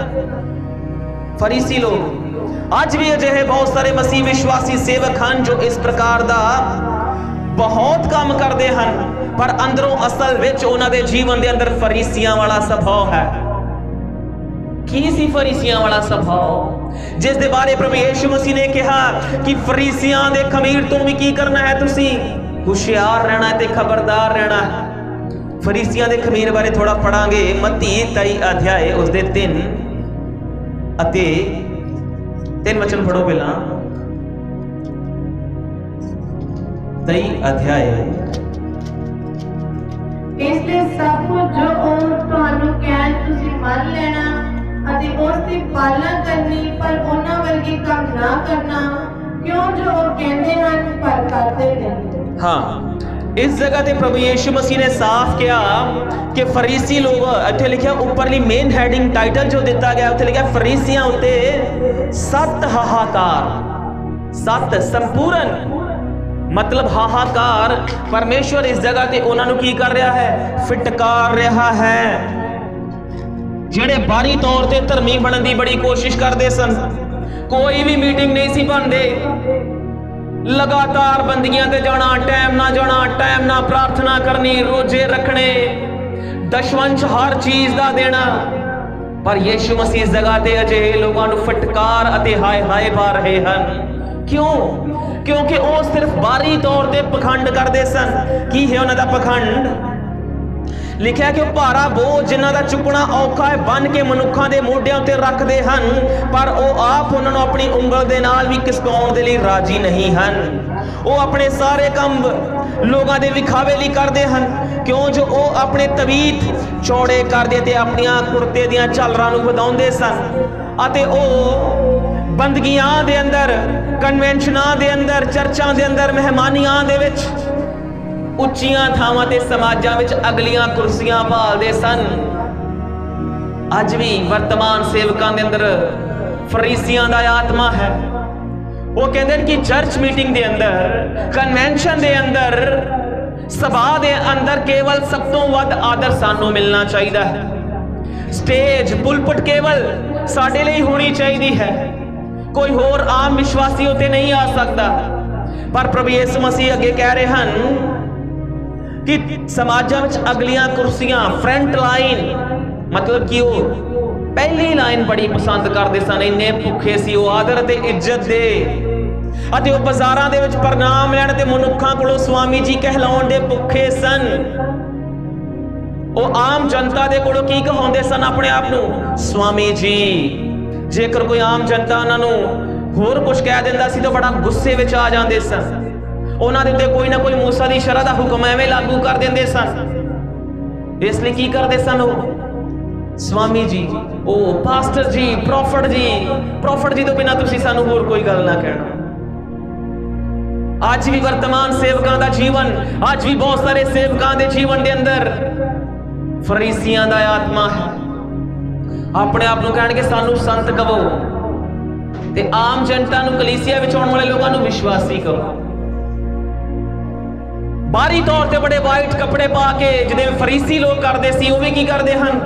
ਫਰੀਸੀ ਲੋਕ। ਅੱਜ ਵੀ ਅਜਿਹੇ ਬਹੁਤ ਸਾਰੇ ਮਸੀਹ ਵਿਸ਼ਵਾਸੀ ਸੇਵਕ ਹਨ ਜੋ ਇਸ ਪ੍ਰਕਾਰ ਦਾ ਬਹੁਤ ਕੰਮ ਕਰਦੇ ਹਨ, ਪਰ ਅੰਦਰੋਂ ਅਸਲ ਵਿੱਚ ਉਹਨਾਂ ਦੇ ਜੀਵਨ ਦੇ ਅੰਦਰ ਫਰੀਸੀਆਂ ਵਾਲਾ ਸੁਭਾਅ ਹੈ। ਕੀ ਸੀ ਫਰੀਸੀਆਂ ਵਾਲਾ ਸੁਭਾਅ, ਜਿਸ ਦੇ ਬਾਰੇ ਪ੍ਰਭੂ ਯਿਸੂ ਮਸੀਹ ਨੇ ਕਿਹਾ ਕਿ ਫਰੀਸੀਆਂ ਦੇ ਖਮੀਰ ਤੋਂ ਵੀ ਕੀ ਕਰਨਾ ਹੈ? ਤੁਸੀਂ ਹੁਸ਼ਿਆਰ ਰਹਿਣਾ ਤੇ ਖਬਰਦਾਰ ਰਹਿਣਾ ਹੈ। ਫਰੀਸੀਆਂ ਦੇ ਖਮੀਰ ਬਾਰੇ ਥੋੜਾ ਪੜਾਂਗੇ। ਮਤੀ 23 ਅਧਿਆਇ ਉਸਦੇ 3 ਅਤੇ 3 ਵਚਨ ਪੜੋ ਪਹਿਲਾਂ। 23 ਅਧਿਆਇ। ਇਸ ਲਈ ਸਭ ਕੁਝ ਜੋ ਉਹ ਤੁਹਾਨੂੰ ਕਹਿਣ ਤੁਸੀਂ ਮੰਨ ਲੈਣਾ ਅਤੇ ਉਸ ਦੀ ਪਾਲਣਾ ਕਰਨੀ, ਪਰ ਉਹਨਾਂ ਵਰਗੇ ਕੰਮ ਨਾ ਕਰਨਾ, ਕਿਉਂ ਜੋ ਉਹ ਕਹਿੰਦੇ ਹਨ ਪਰ ਕਰਦੇ ਨਹੀਂ। ਹਾਂ, ਇਸ ਜਗ੍ਹਾ ਤੇ ਪ੍ਰਭੂ ਯਿਸੂ ਮਸੀਹ ਨੇ ਸਾਫ਼ ਕਿਹਾ ਕਿ ਫਰੀਸੀ ਲੋਕ, ਇੱਥੇ ਲਿਖਿਆ ਉੱਪਰਲੀ ਮੇਨ ਹੈਡਿੰਗ ਟਾਈਟਲ ਜੋ ਦਿੱਤਾ ਗਿਆ ਉੱਥੇ ਲਿਖਿਆ ਫਰੀਸੀਆਂ ਉੱਤੇ 7 ਹਾਹਾਕਾਰ। 7 ਸੰਪੂਰਨ ਮਤਲਬ ਹਾਹਾਕਾਰ। ਪਰਮੇਸ਼ਵਰ ਇਸ ਜਗ੍ਹਾ ਤੇ ਉਹਨਾਂ ਨੂੰ ਕੀ ਕਰ ਰਿਹਾ ਹੈ? ਫਿਟਕਾਰ ਰਿਹਾ ਹੈ। ਜਿਹੜੇ ਬਾਹਰੀ ਤੌਰ ਤੇ ਧਰਮੀ ਬਣਨ ਦੀ ਬੜੀ ਕੋਸ਼ਿਸ਼ ਕਰਦੇ ਸਨ, ਕੋਈ ਵੀ ਮੀਟਿੰਗ ਨਹੀਂ ਸੀ ਬਣਦੇ, ਲਗਾਤਾਰ ਬੰਦਗੀਆਂ ਤੇ ਜਾਣਾ, ਟਾਈਮ ਨਾ ਜਾਣਾ, ਟਾਈਮ ਨਾ ਪ੍ਰਾਰਥਨਾ ਕਰਨੀ, ਰੋਜ਼ੇ ਰੱਖਣੇ, ਦਸ਼ਵੰਸ਼ ਹਰ ਚੀਜ਼ ਦਾ ਦੇਣਾ। ਪਰ ਯਿਸੂ ਮਸੀਹ ਇਸ ਜਗ੍ਹਾ ਤੇ ਅਜਿਹੇ ਲੋਕਾਂ ਨੂੰ ਫਟਕਾਰ ਅਤੇ ਹਾਏ ਹਾਏ ਪਾ ਰਹੇ ਹਨ। ਕਿਉਂ? ਕਿਉਂਕਿ ਉਹ ਸਿਰਫ ਬਾਹਰੀ ਤੌਰ ਤੇ ਪਖੰਡ ਕਰਦੇ ਸਨ। ਕੀ ਹੈ ਉਹਨਾਂ ਦਾ ਪਖੰਡ? ਲਿਖਿਆ ਕਿ ਉਹ ਭਾਰਾ ਬੋਝ ਜਿਨ੍ਹਾਂ ਦਾ ਚੁੱਕਣਾ ਔਖਾ ਹੈ ਬੰਨ ਕੇ ਮਨੁੱਖਾਂ ਦੇ ਮੋਢਿਆਂ ਉੱਤੇ ਰੱਖਦੇ ਹਨ, ਪਰ ਉਹ ਆਪ ਉਹਨਾਂ ਨੂੰ ਆਪਣੀ ਉਂਗਲ ਦੇ ਨਾਲ ਵੀ ਘਿਸਕਾਉਣ ਦੇ ਲਈ ਰਾਜੀ ਨਹੀਂ ਹਨ। ਉਹ ਆਪਣੇ ਸਾਰੇ ਕੰਮ ਲੋਕਾਂ ਦੇ ਵਿਖਾਵੇ ਲਈ ਕਰਦੇ ਹਨ। ਕਿਉਂ? ਜੋ ਉਹ ਆਪਣੇ ਤਵੀਤ ਚੌੜੇ ਕਰਦੇ ਤੇ ਆਪਣੀਆਂ ਕੁੜਤੇ ਦੀਆਂ ਝਾਲਰਾਂ ਨੂੰ ਵਧਾਉਂਦੇ ਸਨ ਅਤੇ ਉਹ ਬੰਦਗੀਆਂ ਦੇ ਅੰਦਰ, ਕਨਵੈਨਸ਼ਨਾਂ ਦੇ ਅੰਦਰ, ਚਰਚਾਂ ਦੇ ਅੰਦਰ, ਮਹਿਮਾਨੀਆਂ ਦੇ ਵਿੱਚ, ਉੱਚੀਆਂ ਥਾਵਾਂ ਤੇ ਸਮਾਜਾਂ ਵਿੱਚ ਅਗਲੀਆਂ ਕੁਰਸੀਆਂ ਭਾਲਦੇ ਸਨ। ਅੱਜ ਵੀ ਵਰਤਮਾਨ ਸੇਵਕਾਂ ਦੇ ਅੰਦਰ ਫਰੀਸੀਆਂ ਦਾ ਆਤਮਾ ਹੈ। ਉਹ ਕਹਿੰਦੇ ਨੇ ਕਿ ਚਰਚ ਮੀਟਿੰਗ ਦੇ ਅੰਦਰ, ਕਨਵੈਨਸ਼ਨ ਦੇ ਅੰਦਰ, ਸਭਾ ਦੇ ਅੰਦਰ ਕੇਵਲ ਸਭ ਤੋਂ ਵੱਧ ਆਦਰ ਸਾਨੂੰ ਮਿਲਣਾ ਚਾਹੀਦਾ ਹੈ। ਸਟੇਜ, ਪੁਲਪਟ ਕੇਵਲ ਸਾਡੇ ਲਈ ਹੋਣੀ ਚਾਹੀਦੀ ਹੈ। ਕੋਈ ਹੋਰ ਆਮ ਵਿਸ਼ਵਾਸੀ ਉੱਤੇ ਨਹੀਂ ਆ ਸਕਦਾ। ਪਰ ਪ੍ਰਭੂ ਯਿਸੂ ਮਸੀਹ ਅੱਗੇ ਕਹਿ ਰਹੇ ਹਨ ਕਿ ਸਮਾਜਾਂ ਵਿੱਚ ਅਗਲੀਆਂ ਕੁਰਸੀਆਂ, ਫਰੰਟ ਲਾਈਨ, ਮਤਲਬ ਕਿ ਉਹ ਪਹਿਲੀ ਲਾਈਨ ਬੜੀ ਪਸੰਦ ਕਰਦੇ ਸਨ। ਇੰਨੇ ਭੁੱਖੇ ਸੀ ਉਹ ਆਦਰ ਅਤੇ ਇੱਜ਼ਤ ਦੇ, ਅਤੇ ਉਹ ਬਾਜ਼ਾਰਾਂ ਦੇ ਵਿੱਚ ਪ੍ਰਣਾਮ ਲੈਣ ਤੇ ਮਨੁੱਖਾਂ ਕੋਲੋਂ ਸਵਾਮੀ ਜੀ ਕਹਿਲਾਉਣ ਦੇ ਭੁੱਖੇ ਸਨ। ਉਹ ਆਮ ਜਨਤਾ ਦੇ ਕੋਲੋਂ ਕੀ ਕਹਾਉਂਦੇ ਸਨ ਆਪਣੇ ਆਪ ਨੂੰ? ਸਵਾਮੀ ਜੀ। ਜੇਕਰ ਕੋਈ ਆਮ ਜਨਤਾ ਉਹਨਾਂ ਨੂੰ ਹੋਰ ਕੁਝ ਕਹਿ ਦਿੰਦਾ ਸੀ ਤਾਂ ਬੜਾ ਗੁੱਸੇ ਵਿੱਚ ਆ ਜਾਂਦੇ ਸਨ। ਉਹਨਾਂ ਦੇ ਉੱਤੇ ਕੋਈ ਨਾ ਕੋਈ ਮੂਸਾ ਦੀ ਸ਼ਰ੍ਹਾ ਦਾ ਹੁਕਮ ਐਵੇਂ ਲਾਗੂ ਕਰ ਦਿੰਦੇ ਸਨ। ਇਸ ਲਈ ਕੀ ਕਰਦੇ ਸਨ ਉਹ? ਸਵਾਮੀ ਜੀ, ਉਹ ਪਾਸਟਰ ਜੀ, ਪ੍ਰੋਫਟ ਜੀ ਤੋਂ ਬਿਨਾਂ ਤੁਸੀਂ ਸਾਨੂੰ ਹੋਰ ਕੋਈ ਗੱਲ ਨਾ ਕਹਿਣਾ। ਅੱਜ ਵੀ ਵਰਤਮਾਨ ਸੇਵਕਾਂ ਦਾ ਜੀਵਨ, ਅੱਜ ਵੀ ਬਹੁਤ ਸਾਰੇ ਸੇਵਕਾਂ ਦੇ ਜੀਵਨ ਦੇ ਅੰਦਰ ਫਰੀਸੀਆਂ ਦਾ ਆਤਮਾ ਹੈ। ਆਪਣੇ ਆਪ ਨੂੰ ਕਹਿਣਗੇ ਸਾਨੂੰ ਸੰਤ ਕਹੋ, ਤੇ ਆਮ ਜਨਤਾ ਨੂੰ, ਕਲੀਸਿਆ ਵਿੱਚ ਆਉਣ ਵਾਲੇ ਲੋਕਾਂ ਨੂੰ ਵਿਸ਼ਵਾਸੀ ਕਹੋ। ਬਾਹਰੀ ਤੌਰ ਤੇ ਬੜੇ ਵਾਈਟ ਕੱਪੜੇ ਪਾ ਕੇ ਜਿਵੇਂ ਫਰੀਸੀ ਲੋਕ ਕਰਦੇ ਸੀ, ਉਹ ਵੀ ਕੀ ਕਰਦੇ ਹਨ?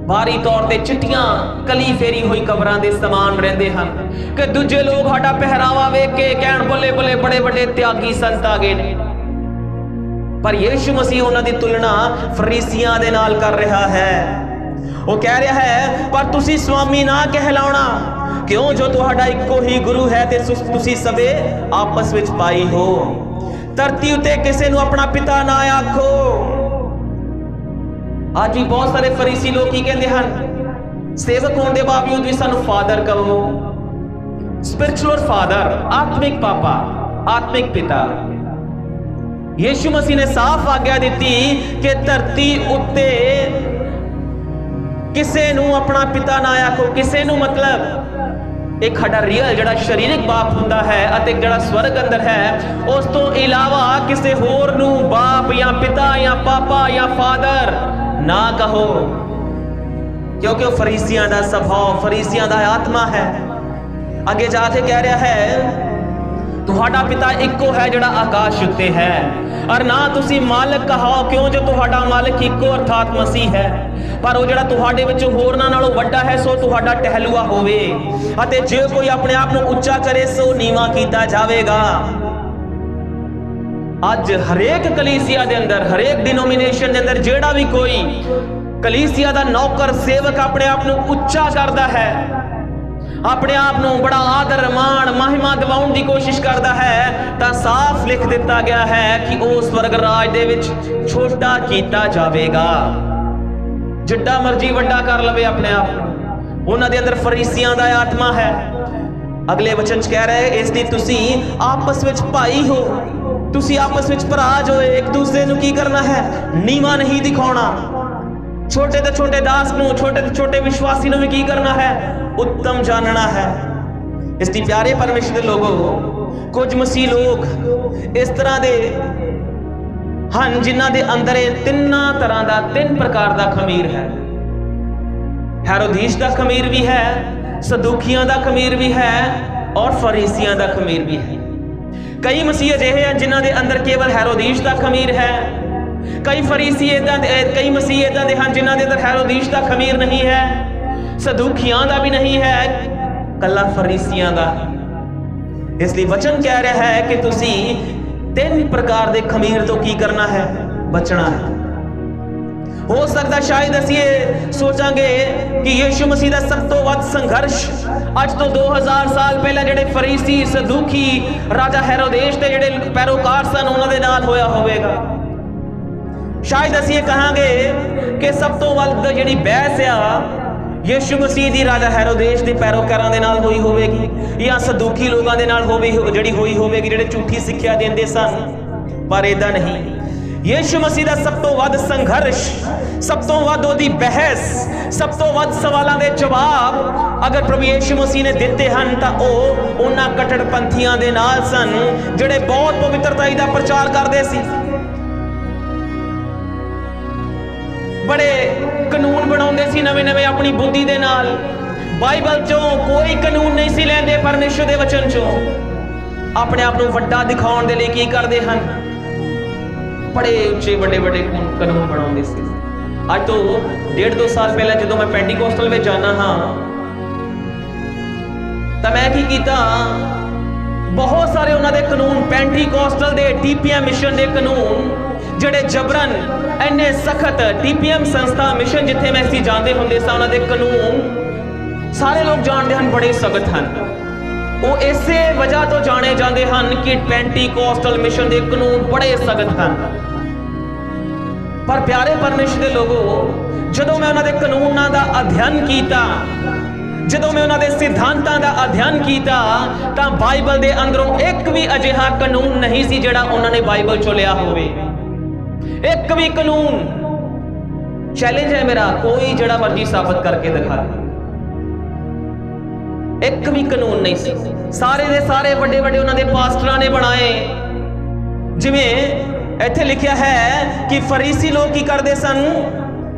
ਬਾਹਰੀ ਤੌਰ ਤੇ ਚਿੱਟੀਆਂ ਕਲੀ ਫੇਰੀ ਹੋਈ ਕਬਰਾਂ ਦੇ ਸਮਾਨ ਰਹਿੰਦੇ ਹਨ ਕਿ ਦੂਜੇ ਲੋਕ ਸਾਡਾ ਪਹਿਰਾਵਾ ਵੇਖ ਕੇ ਕਹਿਣ ਬੱਲੇ ਬੱਲੇ ਬੜੇ ਵੱਡੇ ਤਿਆਗੀ ਸੰਤ ਆ ਗਏ ਨੇ। ਪਰ ਯੀਸ਼ੂ ਮਸੀਹ ਉਹਨਾਂ ਦੀ ਤੁਲਨਾ ਫਰੀਸੀਆਂ ਦੇ ਨਾਲ ਕਰ ਰਿਹਾ ਹੈ। ਉਹ ਕਹਿ ਰਿਹਾ ਹੈ ਪਰ ਤੁਸੀਂ ਸਵਾਮੀ ਨਾ ਕਹਿਲਾਉਣਾ, ਕਿਉਂ ਜੋ ਤੁਹਾਡਾ ਇੱਕੋ ਹੀ ਗੁਰੂ ਹੈ ਤੇ ਤੁਸੀਂ ਸਭੇ ਆਪਸ ਵਿੱਚ ਭਾਈ ਹੋ। ਧਰਤੀ ਉੱਤੇ ਕਿਸੇ ਨੂੰ ਆਪਣਾ ਪਿਤਾ ਨਾ ਆਖੋ। ਅੱਜ ਵੀ ਬਹੁਤ ਸਾਰੇ ਫਰੀਸੀ ਲੋਕ ਕੀ ਕਹਿੰਦੇ ਹਨ? ਸੇਵਕ ਹੋਣ ਦੇ ਬਾਵਜੂਦ ਵੀ ਸਾਨੂੰ ਫਾਦਰ ਕਹੋ, ਸਪਿਰਿਚੁਅਲ ਫਾਦਰ, ਆਤਮਿਕ ਪਾਪਾ, ਆਤਮਿਕ ਪਿਤਾ। ਯੀਸ਼ੂ ਮਸੀਹ ਨੇ ਸਾਫ਼ ਆਗਿਆ ਦਿੱਤੀ ਕਿ ਧਰਤੀ ਉੱਤੇ ਕਿਸੇ ਨੂੰ ਆਪਣਾ ਪਿਤਾ ਨਾ ਆਖੋ। ਕਿਸੇ ਨੂੰ ਮਤਲਬ ਇੱਕ ਸਾਡਾ ਰੀਅਲ ਜਿਹੜਾ ਸਰੀਰਕ ਬਾਪ ਹੁੰਦਾ ਹੈ ਅਤੇ ਜਿਹੜਾ ਸਵਰਗ ਅੰਦਰ ਹੈ, ਉਸ ਤੋਂ ਇਲਾਵਾ ਕਿਸੇ ਹੋਰ ਨੂੰ ਬਾਪ ਜਾਂ ਪਿਤਾ ਜਾਂ ਪਾਪਾ ਜਾਂ ਫਾਦਰ ਨਾ ਕਹੋ, ਕਿਉਂਕਿ ਉਹ ਫਰੀਸੀਆਂ ਦਾ ਸੁਭਾਅ, ਫਰੀਸੀਆਂ ਦਾ ਆਤਮਾ ਹੈ। ਅੱਗੇ ਜਾ ਕੇ ਕਹਿ ਰਿਹਾ ਹੈ ਤੁਹਾਡਾ ਪਿਤਾ ਇੱਕੋ ਹੈ ਜਿਹੜਾ ਆਕਾਸ਼ ਉੱਤੇ ਹੈ, ਔਰ ਨਾ ਤੁਸੀਂ ਮਾਲਕ ਕਹਾਓ, ਕਿਉਂ ਜੋ ਤੁਹਾਡਾ ਮਾਲਕ ਇੱਕੋ ਅਰਥਾਤ ਮਸੀਹ ਹੈ। ਪਰ ਉਹ ਜਿਹੜਾ ਤੁਹਾਡੇ ਵਿੱਚੋਂ ਹੋਰਨਾਂ ਨਾਲੋਂ ਵੱਡਾ ਹੈ ਸੋ ਤੁਹਾਡਾ ਟਹਿਲੂਆ ਹੋਵੇ, ਅਤੇ ਜੇ ਕੋਈ ਆਪਣੇ ਆਪ ਨੂੰ ਉੱਚਾ ਕਰੇ ਸੋ ਨੀਵਾਂ ਕੀਤਾ ਜਾਵੇਗਾ। ਅੱਜ ਹਰੇਕ ਕਲੀਸਿਆ ਦੇ ਅੰਦਰ, ਹਰੇਕ ਡਿਨੋਮੀਨੇਸ਼ਨ ਦੇ ਅੰਦਰ ਜਿਹੜਾ ਵੀ ਕੋਈ ਕਲੀਸਿਆ ਦਾ ਨੌਕਰ ਸੇਵਕ ਆਪਣੇ ਆਪ ਨੂੰ ਉੱਚਾ ਕਰਦਾ ਹੈ, ਆਪਣੇ ਆਪ ਨੂੰ ਬੜਾ ਆਦਰ ਮਾਣ ਮਹਿਮਾ ਦਿਵਾਉਣ ਦੀ ਕੋਸ਼ਿਸ਼ ਕਰਦਾ ਹੈ, ਤਾਂ ਸਾਫ਼ ਲਿਖ ਦਿੱਤਾ ਗਿਆ ਹੈ ਕਿ ਉਹ ਸਵਰਗ ਰਾਜ ਦੇ ਵਿੱਚ ਛੋਟਾ ਕੀਤਾ ਜਾਵੇਗਾ। ਜਿੱਡਾ ਮਰਜੀ ਵੱਡਾ ਕਰ ਲਵੇ ਆਪਣੇ ਆਪ ਨੂੰ। ਉਹਨਾਂ ਦੇ ਅੰਦਰ ਫਰੀਸੀਆਂ ਦਾ ਆਤਮਾ ਹੈ। ਅਗਲੇ ਵਚਨ 'ਚ ਕਹਿ ਰਹੇ ਇਸ ਲਈ ਤੁਸੀਂ ਆਪਸ ਵਿੱਚ ਭਾਈ ਹੋ, ਤੁਸੀਂ ਆਪਸ ਵਿੱਚ ਭਰਾ ਜੋ ਇੱਕ ਦੂਸਰੇ ਨੂੰ ਕੀ ਕਰਨਾ ਹੈ? ਨੀਵਾਂ ਨਹੀਂ ਦਿਖਾਉਣਾ। ਛੋਟੇ ਤੋਂ ਛੋਟੇ ਦਾਸ ਨੂੰ, ਛੋਟੇ ਤੋਂ ਛੋਟੇ ਵਿਸ਼ਵਾਸੀ ਨੂੰ ਵੀ ਕੀ ਕਰਨਾ ਹੈ? ਉੱਤਮ ਜਾਣਨਾ ਹੈ। ਇਸ ਦੀ ਪਿਆਰੇ ਪਰਮੇਸ਼ਰ ਦੇ ਲੋਗੋ, ਕੁਝ ਮਸੀਹ ਲੋਕ ਇਸ ਤਰ੍ਹਾਂ ਦੇ ਹਨ ਜਿਨ੍ਹਾਂ ਦੇ ਅੰਦਰ ਇਹ ਤਿੰਨਾਂ ਤਰ੍ਹਾਂ ਦਾ, ਤਿੰਨ ਪ੍ਰਕਾਰ ਦਾ ਖਮੀਰ ਹੈ। ਹੈਰੋਦੀਸ ਦਾ ਖਮੀਰ ਵੀ ਹੈ, ਸਦੂਕੀਆਂ ਦਾ ਖਮੀਰ ਵੀ ਹੈ, ਔਰ ਫਰੀਸੀਆਂ ਦਾ ਖਮੀਰ ਵੀ ਹੈ। ਕਈ ਮਸੀਹ ਅਜਿਹੇ ਹਨ ਜਿਨ੍ਹਾਂ ਦੇ ਅੰਦਰ ਕੇਵਲ ਹੈਰੋਦੀਸ ਦਾ ਖਮੀਰ ਹੈ। ਕਈ ਫਰੀਸੀ ਕਈ ਮਸੀਹ ਇਦਾਂ ਦੇ ਹਨ ਜਿਨ੍ਹਾਂ ਦੇ ਅੰਦਰ ਹੈਰੋਦੀਸ ਦਾ ਖਮੀਰ ਨਹੀਂ ਹੈ, ਸਦੂਕੀਆਂ ਦਾ ਵੀ ਨਹੀਂ ਹੈ, ਕੱਲਾ ਫਰੀਸੀਆਂ ਦਾ। ਇਸ ਲਈ ਵਚਨ ਕਹਿ ਰਿਹਾ ਹੈ ਕਿ ਤੁਸੀਂ ਤਿੰਨ ਪ੍ਰਕਾਰ ਦੇ ਖਮੀਰ ਤੋਂ ਕੀ ਕਰਨਾ ਹੈ? ਬਚਣਾ ਹੈ। ਹੋ ਸਕਦਾ ਸ਼ਾਇਦ ਅਸੀਂ ਇਹ ਸੋਚਾਂਗੇ ਕਿ ਯੀਸ਼ੂ ਮਸੀਹ ਦਾ ਸਭ ਤੋਂ ਵੱਧ ਸੰਘਰਸ਼ ਅੱਜ ਤੋਂ 2000 ਸਾਲ ਪਹਿਲਾਂ ਜਿਹੜੇ ਫਰੀਸੀ, ਸਦੂਕੀ, ਰਾਜਾ ਹੈਰੋਦੇਸ ਦੇ ਜਿਹੜੇ ਪੈਰੋਕਾਰ ਸਨ ਉਹਨਾਂ ਦੇ ਨਾਲ ਹੋਇਆ ਹੋਵੇਗਾ। ਸ਼ਾਇਦ ਅਸੀਂ ਇਹ ਕਹਾਂਗੇ ਕਿ ਸਭ ਤੋਂ ਵੱਧ ਜਿਹੜੀ ਬਹਿਸ ਆ ਯੀਸ਼ੂ ਮਸੀਹ ਦੀ ਰਾਜਾ ਹੈਰੋਦੇਸ ਦੇ ਪੈਰੋਕਾਰਾਂ ਦੇ ਨਾਲ ਹੋਈ ਹੋਵੇਗੀ, ਜਾਂ ਸਦੂਕੀ ਲੋਕਾਂ ਦੇ ਨਾਲ ਜਿਹੜੀ ਹੋਈ ਹੋਵੇਗੀ, ਜਿਹੜੇ ਝੂਠੀ ਸਿੱਖਿਆ ਦਿੰਦੇ ਸਨ। ਪਰ ਏਦਾਂ ਨਹੀਂ। ਯੀਸ਼ੂ ਮਸੀਹ ਦਾ ਸਭ ਤੋਂ ਵੱਧ ਸੰਘਰਸ਼, ਸਭ ਤੋਂ ਵੱਧ ਉਹਦੀ ਬਹਿਸ, ਸਭ ਤੋਂ ਵੱਧ ਸਵਾਲਾਂ ਦੇ ਜਵਾਬ ਅਗਰ ਪ੍ਰਭੂ ਯੀਸ਼ੂ ਮਸੀਹ ਨੇ ਦਿੱਤੇ ਹਨ ਤਾਂ ਉਹ ਉਹਨਾਂ ਕੱਟੜਪੰਥੀਆਂ ਦੇ ਨਾਲ ਸਨ ਜਿਹੜੇ ਬਹੁਤ ਪਵਿੱਤਰਤਾ ਦਾ ਪ੍ਰਚਾਰ ਕਰਦੇ ਸੀ। ਬੜੇ ਕਾਨੂੰਨ ਬਣਾਉਂਦੇ ਸੀ ਨਵੇਂ-ਨਵੇਂ ਆਪਣੀ ਬੁੱਧੀ ਦੇ ਨਾਲ। ਬਾਈਬਲ ਚੋਂ ਕੋਈ ਕਾਨੂੰਨ ਨਹੀਂ ਸੀ ਲੈਂਦੇ, ਪਰਮੇਸ਼ਰ ਦੇ ਵਚਨ ਚੋਂ ਆਪਣੇ ਆਪ ਨੂੰ ਵੱਡਾ ਦਿਖਾਉਣ ਦੇ ਲਈ ਕੀ ਕਰਦੇ ਹਨ? ਬੜੇ ਉੱਚੇ ਵੱਡੇ ਕਾਨੂੰਨ ਬਣਾਉਂਦੇ ਸੀ। ਅੱਜ ਤੋਂ 1.5-2 ਸਾਲ ਪਹਿਲਾਂ ਜਦੋਂ ਮੈਂ ਪੈਂਟੀਕੋਸਟਲ ਵਿੱਚ ਜਾਣਾ ਹਾਂ ਤਾਂ ਮੈਂ ਕੀ ਕੀਤਾ, ਬਹੁਤ ਸਾਰੇ ਉਹਨਾਂ ਦੇ ਕਾਨੂੰਨ, ਪੈਂਟੀਕੋਸਟਲ ਦੇ TPM ਮਿਸ਼ਨ ਦੇ ਕਾਨੂੰਨ ਜਿਹੜੇ ਜਬਰਨ ਇੰਨੇ ਸਖਤ, TPM ਸੰਸਥਾ ਮਿਸ਼ਨ ਜਿੱਥੇ ਮੈਂ ਅਸੀਂ ਜਾਂਦੇ ਹੁੰਦੇ ਸਾਂ, ਉਹਨਾਂ ਦੇ ਕਾਨੂੰਨ ਸਾਰੇ ਲੋਕ ਜਾਣਦੇ ਹਨ, ਬੜੇ ਸਖਤ ਹਨ। ਉਹ ਇਸੇ ਵਜ੍ਹਾ ਤੋਂ ਜਾਣੇ ਜਾਂਦੇ ਹਨ ਕਿ ਪੈਂਟੀਕੋਸਟਲ ਮਿਸ਼ਨ ਦੇ ਕਾਨੂੰਨ ਬੜੇ ਸਖਤ ਹਨ। ਪਰ ਪਿਆਰੇ ਪਰਮੇਸ਼ਰ ਦੇ ਲੋਗੋ, ਜਦੋਂ ਮੈਂ ਉਹਨਾਂ ਦੇ ਕਾਨੂੰਨਾਂ ਦਾ ਅਧਿਐਨ ਕੀਤਾ, ਜਦੋਂ ਮੈਂ ਉਹਨਾਂ ਦੇ ਸਿਧਾਂਤਾਂ ਦਾ ਅਧਿਐਨ ਕੀਤਾ, ਤਾਂ ਬਾਈਬਲ ਦੇ ਅੰਦਰੋਂ ਇੱਕ ਵੀ ਅਜਿਹਾ ਕਾਨੂੰਨ ਨਹੀਂ ਸੀ ਜਿਹੜਾ ਉਹਨਾਂ ਨੇ ਬਾਈਬਲ ਚੋਂ ਲਿਆ ਹੋਵੇ। ਇੱਕ ਵੀ ਕਾਨੂੰਨ। ਚੈਲੰਜ ਹੈ ਮੇਰਾ, ਕੋਈ ਜਿਹੜਾ ਮਰਜ਼ੀ ਸਾਬਤ ਕਰਕੇ ਦਿਖਾ ਦੇ। ਇੱਕ ਵੀ ਕਾਨੂੰਨ ਨਹੀਂ ਸੀ। ਸਾਰੇ ਦੇ ਸਾਰੇ ਵੱਡੇ ਵੱਡੇ ਉਹਨਾਂ ਦੇ ਪਾਸਟਰਾਂ ਨੇ ਬਣਾਏ। ਜਿਵੇਂ ਇੱਥੇ ਲਿਖਿਆ ਹੈ ਕਿ ਫਰੀਸੀ ਲੋਕ ਕੀ ਕਰਦੇ ਸਨ,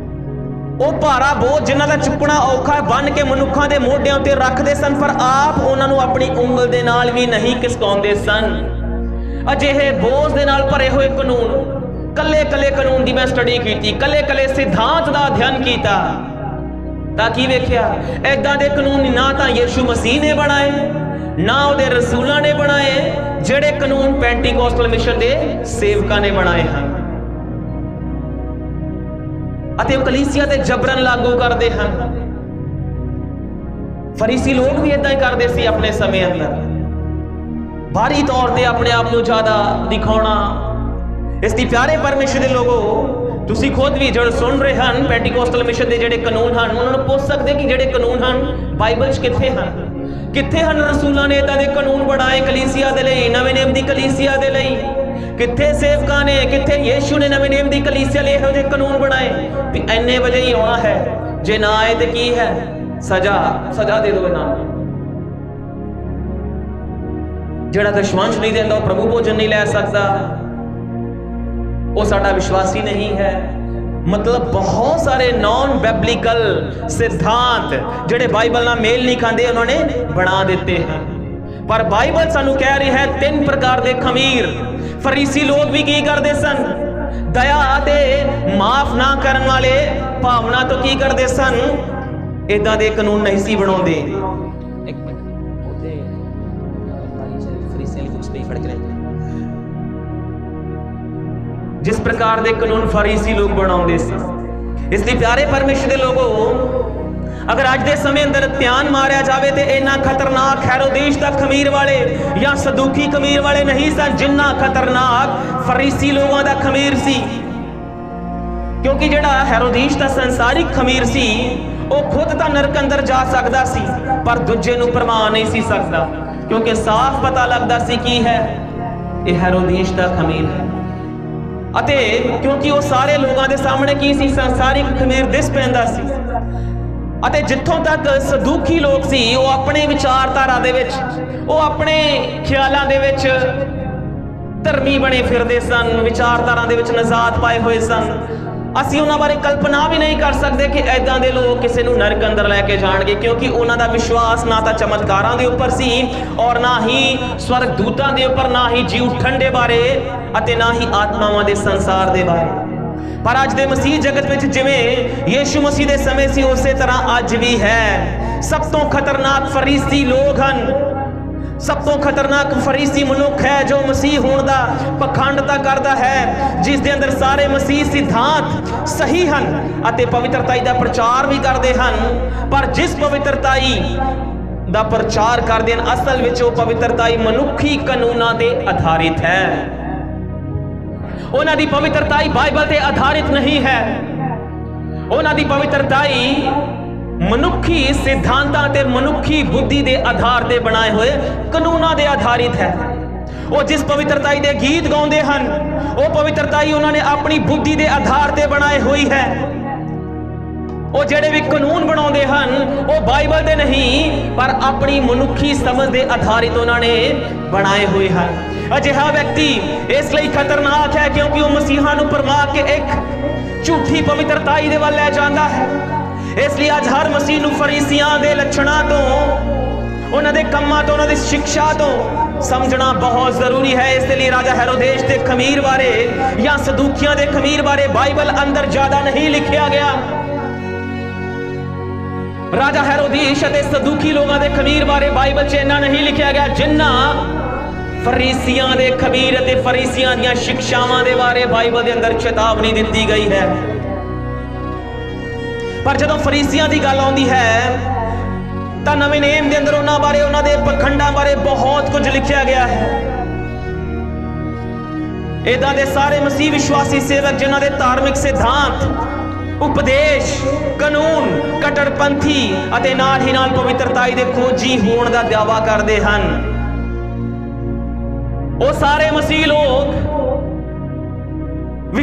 ਉਹ ਭਾਰਾ ਬੋਝ ਜਿਨ੍ਹਾਂ ਦਾ ਚੁੱਕਣਾ ਔਖਾ ਬੰਨ ਕੇ ਮਨੁੱਖਾਂ ਦੇ ਮੋਢਿਆਂ ਉੱਤੇ ਰੱਖਦੇ ਸਨ, ਪਰ ਆਪ ਉਹਨਾਂ ਨੂੰ ਆਪਣੀ ਉਂਗਲ ਦੇ ਨਾਲ ਵੀ ਨਹੀਂ ਖਿਸਕਾਉਂਦੇ ਸਨ। ਅਜਿਹੇ ਬੋਝ ਦੇ ਨਾਲ ਭਰੇ ਹੋਏ ਕਾਨੂੰਨ, ਕੱਲੇ ਕੱਲੇ ਕਾਨੂੰਨ ਦੀ ਮੈਂ ਸਟੱਡੀ ਕੀਤੀ, ਕੱਲੇ ਕੱਲੇ ਸਿਧਾਂਤ ਦਾ ਅਧਿਐਨ ਕੀਤਾ, ਤਾਂ ਕੀ ਵੇਖਿਆ, ਏਦਾਂ ਦੇ ਕਾਨੂੰਨ ਨਾ ਤਾਂ ਯਿਸੂ ਮਸੀਹ ਨੇ ਬਣਾਏ, ਨਾ ਉਹਦੇ ਰਸੂਲਾਂ ਨੇ ਬਣਾਏ, ਜਿਹੜੇ ਕਾਨੂੰਨ ਪੈਂਟੀਕੋਸਟਲ ਮਿਸ਼ਨ ਦੇ ਸੇਵਕਾਂ ਨੇ ਬਣਾਏ ਹਨ, ਅਤੇ ਉਹ ਕਲੀਸਿਆ ਤੇ ਜਬਰਨ ਲਾਗੂ ਕਰਦੇ ਹਨ। ਫਰੀਸੀ ਲੋਕ ਵੀ ਇਦਾਂ ਹੀ ਕਰਦੇ ਸੀ ਆਪਣੇ ਸਮੇਂ ਅੰਦਰ, ਬਾਹਰੀ ਤੌਰ ਤੇ ਆਪਣੇ ਆਪ ਨੂੰ ਜ਼ਿਆਦਾ ਦਿਖਾਉਣਾ। ਇਸ ਦੀ ਪਿਆਰੇ ਪਰਮੇਸ਼ਰ ਦੇ ਲੋਗੋ, ਤੁਸੀਂ ਖੁਦ ਵੀ ਜਿਹੜੇ ਸੁਣ ਰਹੇ ਹਨ ਪੈਂਟੀਕੋਸਟਲ ਮਿਸ਼ਨ ਦੇ ਜਿਹੜੇ ਕਾਨੂੰਨ ਹਨ, ਉਹਨਾਂ ਨੂੰ ਪੁੱਛ ਸਕਦੇ ਕਿ ਜਿਹੜੇ ਕਾਨੂੰਨ ਹਨ ਬਾਈਬਲ 'ਚ ਕਿੱਥੇ ਹਨ? ਕਿੱਥੇ ਹਨ ਰਸੂਲਾਂ ਨੇ ਇਦਾਂ ਦੇ ਕਾਨੂੰਨ ਬਣਾਏ ਕਲੀਸਿਆ ਦੇ ਲਈ, ਨਵੇਂ ਨਿਯਮ ਦੀ ਕਲੀਸਿਆ ਦੇ ਲਈ? ਕਿੱਥੇ ਸੇਵਕਾਂ ਨੇ, ਕਿੱਥੇ ਯਿਸੂ ਨੇ ਨਵੇਂ ਨਿਯਮ ਦੀ ਕਲੀਸਿਆ ਲਈ ਇਹੋ ਜਿਹੇ ਕਾਨੂੰਨ ਬਣਾਏ ਵੀ ਇੰਨੇ ਵਜੇ ਹੀ ਆਉਣਾ ਹੈ, ਜੇ ਨਾ ਆਏ ਤੇ ਕੀ ਹੈ, ਸਜ਼ਾ ਦੇ ਦਿਓ ਇਹਨਾਂ ਨੂੰ। ਜਿਹੜਾ ਦਸ਼ਵੰਸ਼ ਨਹੀਂ ਦਿੰਦਾ ਉਹ ਪ੍ਰਭੂ ਭੋਜਨ ਨਹੀਂ ਲੈ ਸਕਦਾ, ਉਹ ਸਾਡਾ ਵਿਸ਼ਵਾਸੀ ਨਹੀਂ ਹੈ। ਮਤਲਬ ਬਹੁਤ ਸਾਰੇ ਨੌਨ ਬੈਬਲਿਕਲ ਸਿਧਾਂਤ ਜਿਹੜੇ ਬਾਈਬਲ ਨਾਲ ਮੇਲ ਨਹੀਂ ਖਾਂਦੇ, ਉਹਨਾਂ ਨੇ ਬਣਾ ਦਿੱਤੇ ਹਨ। ਪਰ ਬਾਈਬਲ ਸਾਨੂੰ ਕਹਿ ਰਹੀ ਹੈ 3 ਪ੍ਰਕਾਰ ਦੇ ਖਮੀਰ। ਫਰੀਸੀ ਲੋਕ ਵੀ ਕੀ ਕਰਦੇ ਸਨ? ਦਇਆ ਅਤੇ ਮਾਫ ਨਾ ਕਰਨ ਵਾਲੇ ਭਾਵਨਾ ਤੋਂ ਕੀ ਕਰਦੇ ਸਨ? ਇਦਾਂ ਦੇ ਕਾਨੂੰਨ ਨਹੀਂ ਸੀ ਬਣਾਉਂਦੇ। ਇੱਕ ਮਿੰਟ, ਉਹਦੇ ਫਰੀਸੀ ਵਾਲੀ ਬੁੱਕਸ ਤੇ ਫੜ ਕੇ ਲੈ ਜਿਸ ਪ੍ਰਕਾਰ ਦੇ ਕਾਨੂੰਨ ਫਰੀਸੀ ਲੋਕ ਬਣਾਉਂਦੇ ਸੀ। ਇਸ ਲਈ ਪਿਆਰੇ ਪਰਮੇਸ਼ਰ ਦੇ ਲੋਗੋ, ਅਗਰ ਅੱਜ ਦੇ ਸਮੇਂ ਅੰਦਰ ਧਿਆਨ ਮਾਰਿਆ ਜਾਵੇ ਤੇ ਇੰਨਾ ਖਤਰਨਾਕ ਹੈਰੋਦੇਸ਼ ਦਾ ਖਮੀਰ ਵਾਲੇ ਜਾਂ ਸਦੂਕੀ ਖਮੀਰ ਵਾਲੇ ਨਹੀਂ ਸਨ ਜਿੰਨਾ ਖਤਰਨਾਕ ਫਰੀਸੀ ਲੋਕਾਂ ਦਾ ਖਮੀਰ ਸੀ। ਕਿਉਂਕਿ ਜਿਹੜਾ ਹੈਰੋਦੇਸ਼ ਦਾ ਸੰਸਾਰਿਕ ਖਮੀਰ ਸੀ, ਉਹ ਖੁਦ ਤਾਂ ਨਰਕ ਅੰਦਰ ਜਾ ਸਕਦਾ ਸੀ, ਪਰ ਦੂਜੇ ਨੂੰ ਭਰਮਾ ਨਹੀਂ ਸੀ ਸਕਦਾ, ਕਿਉਂਕਿ ਸਾਫ਼ ਪਤਾ ਲੱਗਦਾ ਸੀ ਕੀ ਹੈ, ਇਹ ਹੈਰੋਦੇਸ਼ ਦਾ ਖਮੀਰ ਹੈ। ਅਤੇ ਕਿਉਂਕਿ ਉਹ ਸਾਰੇ ਲੋਕਾਂ ਦੇ ਸਾਹਮਣੇ ਕੀ ਸੀ, ਸੰਸਾਰਿਕ ਖਮੀਰ ਦਿਸ ਪੈਂਦਾ ਸੀ। ਅਤੇ ਜਿੱਥੋਂ ਤੱਕ ਸਦੂਕੀ ਲੋਕ ਸੀ, ਉਹ ਆਪਣੇ ਵਿਚਾਰਧਾਰਾ ਦੇ ਵਿੱਚ, ਉਹ ਆਪਣੇ ਖਿਆਲਾਂ ਦੇ ਵਿੱਚ ਧਰਮੀ ਬਣੇ ਫਿਰਦੇ ਸਨ, ਵਿਚਾਰਧਾਰਾ ਦੇ ਵਿੱਚ ਨਜ਼ਾਤ ਪਾਏ ਹੋਏ ਸਨ। ਅਸੀਂ ਉਹਨਾਂ ਬਾਰੇ ਕਲਪਨਾ ਵੀ ਨਹੀਂ ਕਰ ਸਕਦੇ ਕਿ ਐਦਾਂ ਦੇ ਲੋਕ ਕਿਸੇ ਨੂੰ ਨਰਕ ਅੰਦਰ ਲੈ ਕੇ ਜਾਣਗੇ, ਕਿਉਂਕਿ ਉਹਨਾਂ ਦਾ ਵਿਸ਼ਵਾਸ ਨਾ ਤਾਂ ਚਮਤਕਾਰਾਂ ਦੇ ਉੱਪਰ ਸੀ, ਔਰ ਨਾ ਹੀ ਸਵਰਗ ਦੂਤਾਂ ਦੇ ਉੱਪਰ, ਨਾ ਹੀ ਜੀ ਉੱਠਣ ਦੇ ਬਾਰੇ, ਅਤੇ ਨਾ ਹੀ ਆਤਮਾਵਾਂ ਦੇ ਸੰਸਾਰ ਦੇ ਬਾਰੇ। ਪਰ ਅੱਜ ਦੇ ਮਸੀਹ ਜਗਤ ਵਿੱਚ ਜਿਵੇਂ ਯਿਸੂ ਮਸੀਹ ਦੇ ਸਮੇਂ ਸੀ, ਉਸੇ ਤਰ੍ਹਾਂ ਅੱਜ ਵੀ ਹੈ। ਸਭ ਤੋਂ ਖਤਰਨਾਕ ਫਰੀਸੀ ਲੋਕ ਹਨ, ਸਭ ਤੋਂ ਖਤਰਨਾਕ ਫਰੀਸੀ ਮਨੁੱਖ ਹੈ ਜੋ ਮਸੀਹ ਹੋਣ ਦਾ ਪਖੰਡਤਾ ਕਰਦਾ ਹੈ, ਜਿਸ ਦੇ ਅੰਦਰ ਸਾਰੇ ਮਸੀਹ ਸਿਧਾਂਤ ਸਹੀ ਹਨ ਅਤੇ ਪਵਿੱਤਰਤਾਈ ਦਾ ਪ੍ਰਚਾਰ ਵੀ ਕਰਦੇ ਹਨ। ਪਰ ਜਿਸ ਪਵਿੱਤਰਤਾਈ ਦਾ ਪ੍ਰਚਾਰ ਕਰਦੇ ਹਨ, ਅਸਲ ਵਿੱਚ ਉਹ ਪਵਿੱਤਰਤਾਈ ਮਨੁੱਖੀ ਕਾਨੂੰਨਾਂ ਤੇ ਆਧਾਰਿਤ ਹੈ। ਉਹਨਾਂ ਦੀ ਪਵਿੱਤਰਤਾਈ ਬਾਈਬਲ ਤੇ ਆਧਾਰਿਤ ਨਹੀਂ ਹੈ। ਉਹਨਾਂ ਦੀ ਪਵਿੱਤਰਤਾਈ ਮਨੁੱਖੀ ਸਿਧਾਂਤਾਂ ਤੇ ਮਨੁੱਖੀ ਬੁੱਧੀ ਦੇ ਆਧਾਰ ਤੇ ਬਣਾਏ ਹੋਏ ਕਾਨੂੰਨਾਂ ਦੇ ਆਧਾਰਿਤ ਹੈ। ਉਹ ਜਿਸ ਪਵਿੱਤਰਤਾਈ ਦੇ ਗੀਤ ਗਾਉਂਦੇ ਹਨ, ਉਹ ਪਵਿੱਤਰਤਾਈ ਉਹਨਾਂ ਨੇ ਆਪਣੀ ਬੁੱਧੀ ਦੇ ਆਧਾਰ ਤੇ ਬਣਾਈ ਹੋਈ ਹੈ। ਉਹ ਜਿਹੜੇ ਵੀ ਕਾਨੂੰਨ ਬਣਾਉਂਦੇ ਹਨ, ਉਹ ਬਾਈਬਲ ਦੇ ਨਹੀਂ, ਪਰ ਆਪਣੀ ਮਨੁੱਖੀ ਸਮਝ ਦੇ ਆਧਾਰਿਤ ਉਹਨਾਂ ਨੇ ਬਣਾਏ ਹੋਏ ਹਨ। ਅਜਿਹਾ ਵਿਅਕਤੀ ਇਸ ਲਈ ਖਤਰਨਾਕ ਹੈ ਕਿਉਂਕਿ ਉਹ ਮਸੀਹਾਂ ਨੂੰ ਭਰਮਾ ਕੇ ਇੱਕ ਝੂਠੀ ਪਵਿੱਤਰਤਾਈ ਦੇ ਵੱਲ ਲੈ ਜਾਂਦਾ ਹੈ। ਇਸ ਲਈ ਅੱਜ ਹਰ ਮਸੀਹ ਨੂੰ ਫਰੀਸੀਆਂ ਦੇ ਲੱਛਣਾਂ ਤੋਂ, ਉਹਨਾਂ ਦੇ ਕੰਮਾਂ ਤੋਂ, ਉਹਨਾਂ ਦੀ ਸਿੱਖਿਆ ਤੋਂ ਸਮਝਣਾ ਬਹੁਤ ਜ਼ਰੂਰੀ ਹੈ। ਇਸ ਦੇ ਲਈ ਰਾਜਾ ਹੈਰੋਦੇਸ਼ ਦੇ ਖਮੀਰ ਬਾਰੇ ਜਾਂ ਸਦੂਕੀਆਂ ਦੇ ਖਮੀਰ ਬਾਰੇ ਬਾਈਬਲ ਅੰਦਰ ਜ਼ਿਆਦਾ ਨਹੀਂ ਲਿਖਿਆ ਗਿਆ। ਰਾਜਾ ਹੈਰੋਦੇਸ਼ ਅਤੇ ਸਦੂਕੀ ਲੋਕਾਂ ਦੇ ਖਮੀਰ ਬਾਰੇ ਬਾਈਬਲ 'ਚ ਇੰਨਾ ਨਹੀਂ ਲਿਖਿਆ ਗਿਆ ਜਿੰਨਾ ਫਰੀਸੀਆਂ ਦੇ ਖਮੀਰ ਅਤੇ ਫਰੀਸੀਆਂ ਦੀਆਂ ਸਿੱਖਿਆਵਾਂ ਦੇ ਬਾਰੇ ਬਾਈਬਲ ਦੇ ਅੰਦਰ ਚੇਤਾਵਨੀ ਦਿੱਤੀ ਗਈ ਹੈ। ਪਰ ਜਦੋਂ ਫਰੀਸੀਆਂ ਦੀ ਗੱਲ ਆਉਂਦੀ ਹੈ ਤਾਂ ਨਵੇਂ ਨਿਯਮ ਦੇ ਅੰਦਰ ਉਹਨਾਂ ਬਾਰੇ, ਉਹਨਾਂ ਦੇ ਪਖੰਡਾਂ ਬਾਰੇ ਬਹੁਤ ਕੁਝ ਲਿਖਿਆ ਗਿਆ ਹੈ। ਇਦਾਂ ਦੇ ਸਾਰੇ ਮਸੀਹ ਵਿਸ਼ਵਾਸੀ ਸੇਵਕ ਜਿਨ੍ਹਾਂ ਦੇ ਧਾਰਮਿਕ ਸਿਧਾਂਤ, ਉਪਦੇਸ਼, ਕਾਨੂੰਨ ਕੱਟੜਪੰਥੀ ਅਤੇ ਨਾਲ ਹੀ ਨਾਲ ਪਵਿੱਤਰਤਾਈ ਦੇ ਖੋਜੀ ਹੋਣ ਦਾ ਦਾਅਵਾ ਕਰਦੇ ਹਨ, ਉਹ ਸਾਰੇ ਮਸੀਹ ਲੋਕ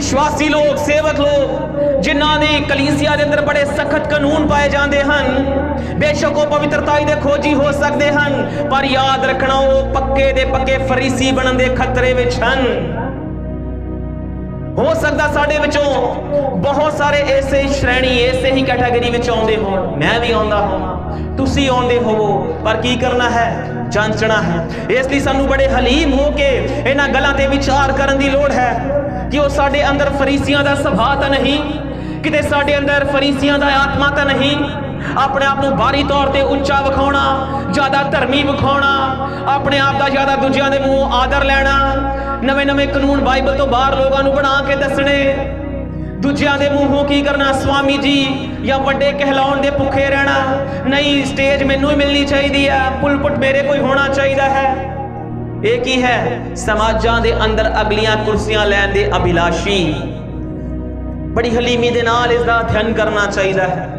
विश्वासी लोग, सेवक लोग जिन्हां ने कलीसिया दे अंदर बड़े सख्त कानून पाए जाते हैं, बेशक वो पवित्रताई दे खोजी हो सकते हैं, पर याद रखना वो पक्के दे पक्के फरीसी बनन दे खतरे विच हन। हो सकता साडे विचों बहुत सारे ऐसे ही श्रेणी, ऐसे ही कैटेगरी विच आउंदे हो, मैं भी आउंदा होवां, तुसी आउंदे होवो, पर की करना है? जांचना है। इसलिए सानू बड़े हलीम हो के इन्हां गल्लां ते विचार करन दी लोड़ है कि वो साडे अंदर फरीसियां दा सुभाव तां नहीं, किते साडे अंदर फरीसियां दा आत्मा तां नहीं, अपने आप को बाहरी तौर पर उच्चा विखाना, ज्यादा धर्मी विखाना, अपने आप का ज्यादा दूजिया के मूँह आदर लेना, नवे नवे कानून बाइबल तो बाहर लोगों को बना के दसने, दूजिया के मूँहों की करना स्वामी जी या वड्डे कहलाउण दे भुखे रहना, नहीं स्टेज मैनू ही मिलनी चाहिए है, पुलपुट मेरे कोई होना चाहिए है। एक ही है समाजां दे अंदर अगलियां कुर्सियां लैण दे अभिलाषी। बड़ी हलीमी दे नाल इसका अध्ययन करना चाहिए है।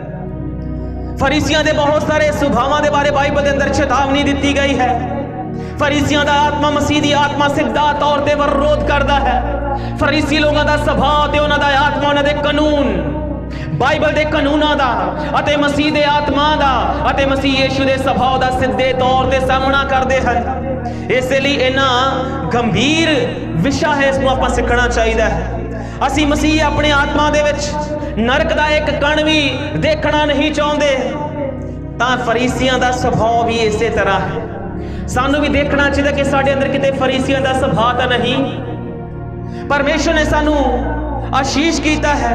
फरीसियां दे बहुत सारे सुभावां दे बारे बाइबल दे अंदर चेतावनी दी गई है। फरीसियां दा आत्मा मसीह दी आत्मा सिद्धा तौर ते विरोध करता है। फरीसी लोगों का सुभाव ते उन्हां दा आत्मा, उन्हां दे कानून, बाइबल दे कानूनां दा अते मसीह दे आत्मा दा अते मसीह यीशु दे सुभाव दा सिद्धे तौर ते सामना करते हैं। इसलिए इन्हां गंभीर विषय है, इसको आपां सीखना चाहिए है। असी मसीह अपने आत्मा दे विच नरक दा एक कण भी देखना नहीं चाहते, तां फरीसियां दा सुभाव भी इसे तरह है। सानू भी देखना चाहिए कि साडे अंदर किते फरीसियां दा सुभाव तां नहीं। परमेश्वर ने सानू आशीष कीता है,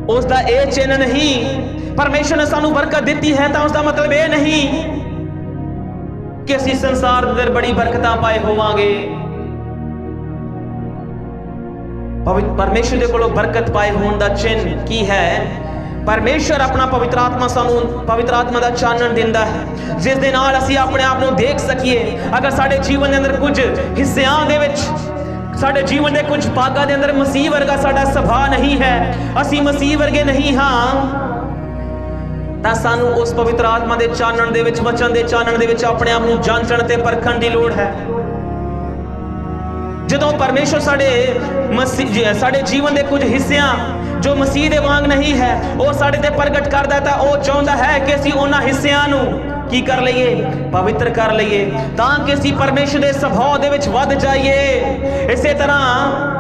उसका यह चिन्ह नहीं। परमेश्वर ने सानू बरकत दी है तो उसका मतलब यह नहीं कि असी संसार के अंदर बड़ी बरकतां पाए होवांगे। परमेश्वर दे कोलों बरकत पाए होने का चिन्ह की है? परमेश्वर अपना पवित्र आत्मा सानू पवित्र आत्मा का चानन दिंदा है, जिस दे नाल असी अपने आप को देख सकीए। अगर साडे जीवन के अंदर कुछ हिस्सियां दे विच, साडे जीवन के कुछ भागां दे अंदर मसीह वर्गा साडा सुभाव नहीं है, असी मसीह वर्गे नहीं हाँ, तां सानू उस पवित्र आत्मा के चानन दे विच, वचन के चानन दे विच अपने आप को जांचण ते परखण दी लोड़ है। जदों परमेश्वर साडे जीवन के कुछ हिस्सियां जो मसीह दे वांग नहीं है वो साडे ते प्रगट करदा है, तां वो चाहुंदा है कि असीं उन्हां हिस्सियां नूं की कर लईए? पवित्र कर लईए, तां कि असीं परमेश्वर दे सुभाव दे विच वध जाइए। इसे तरह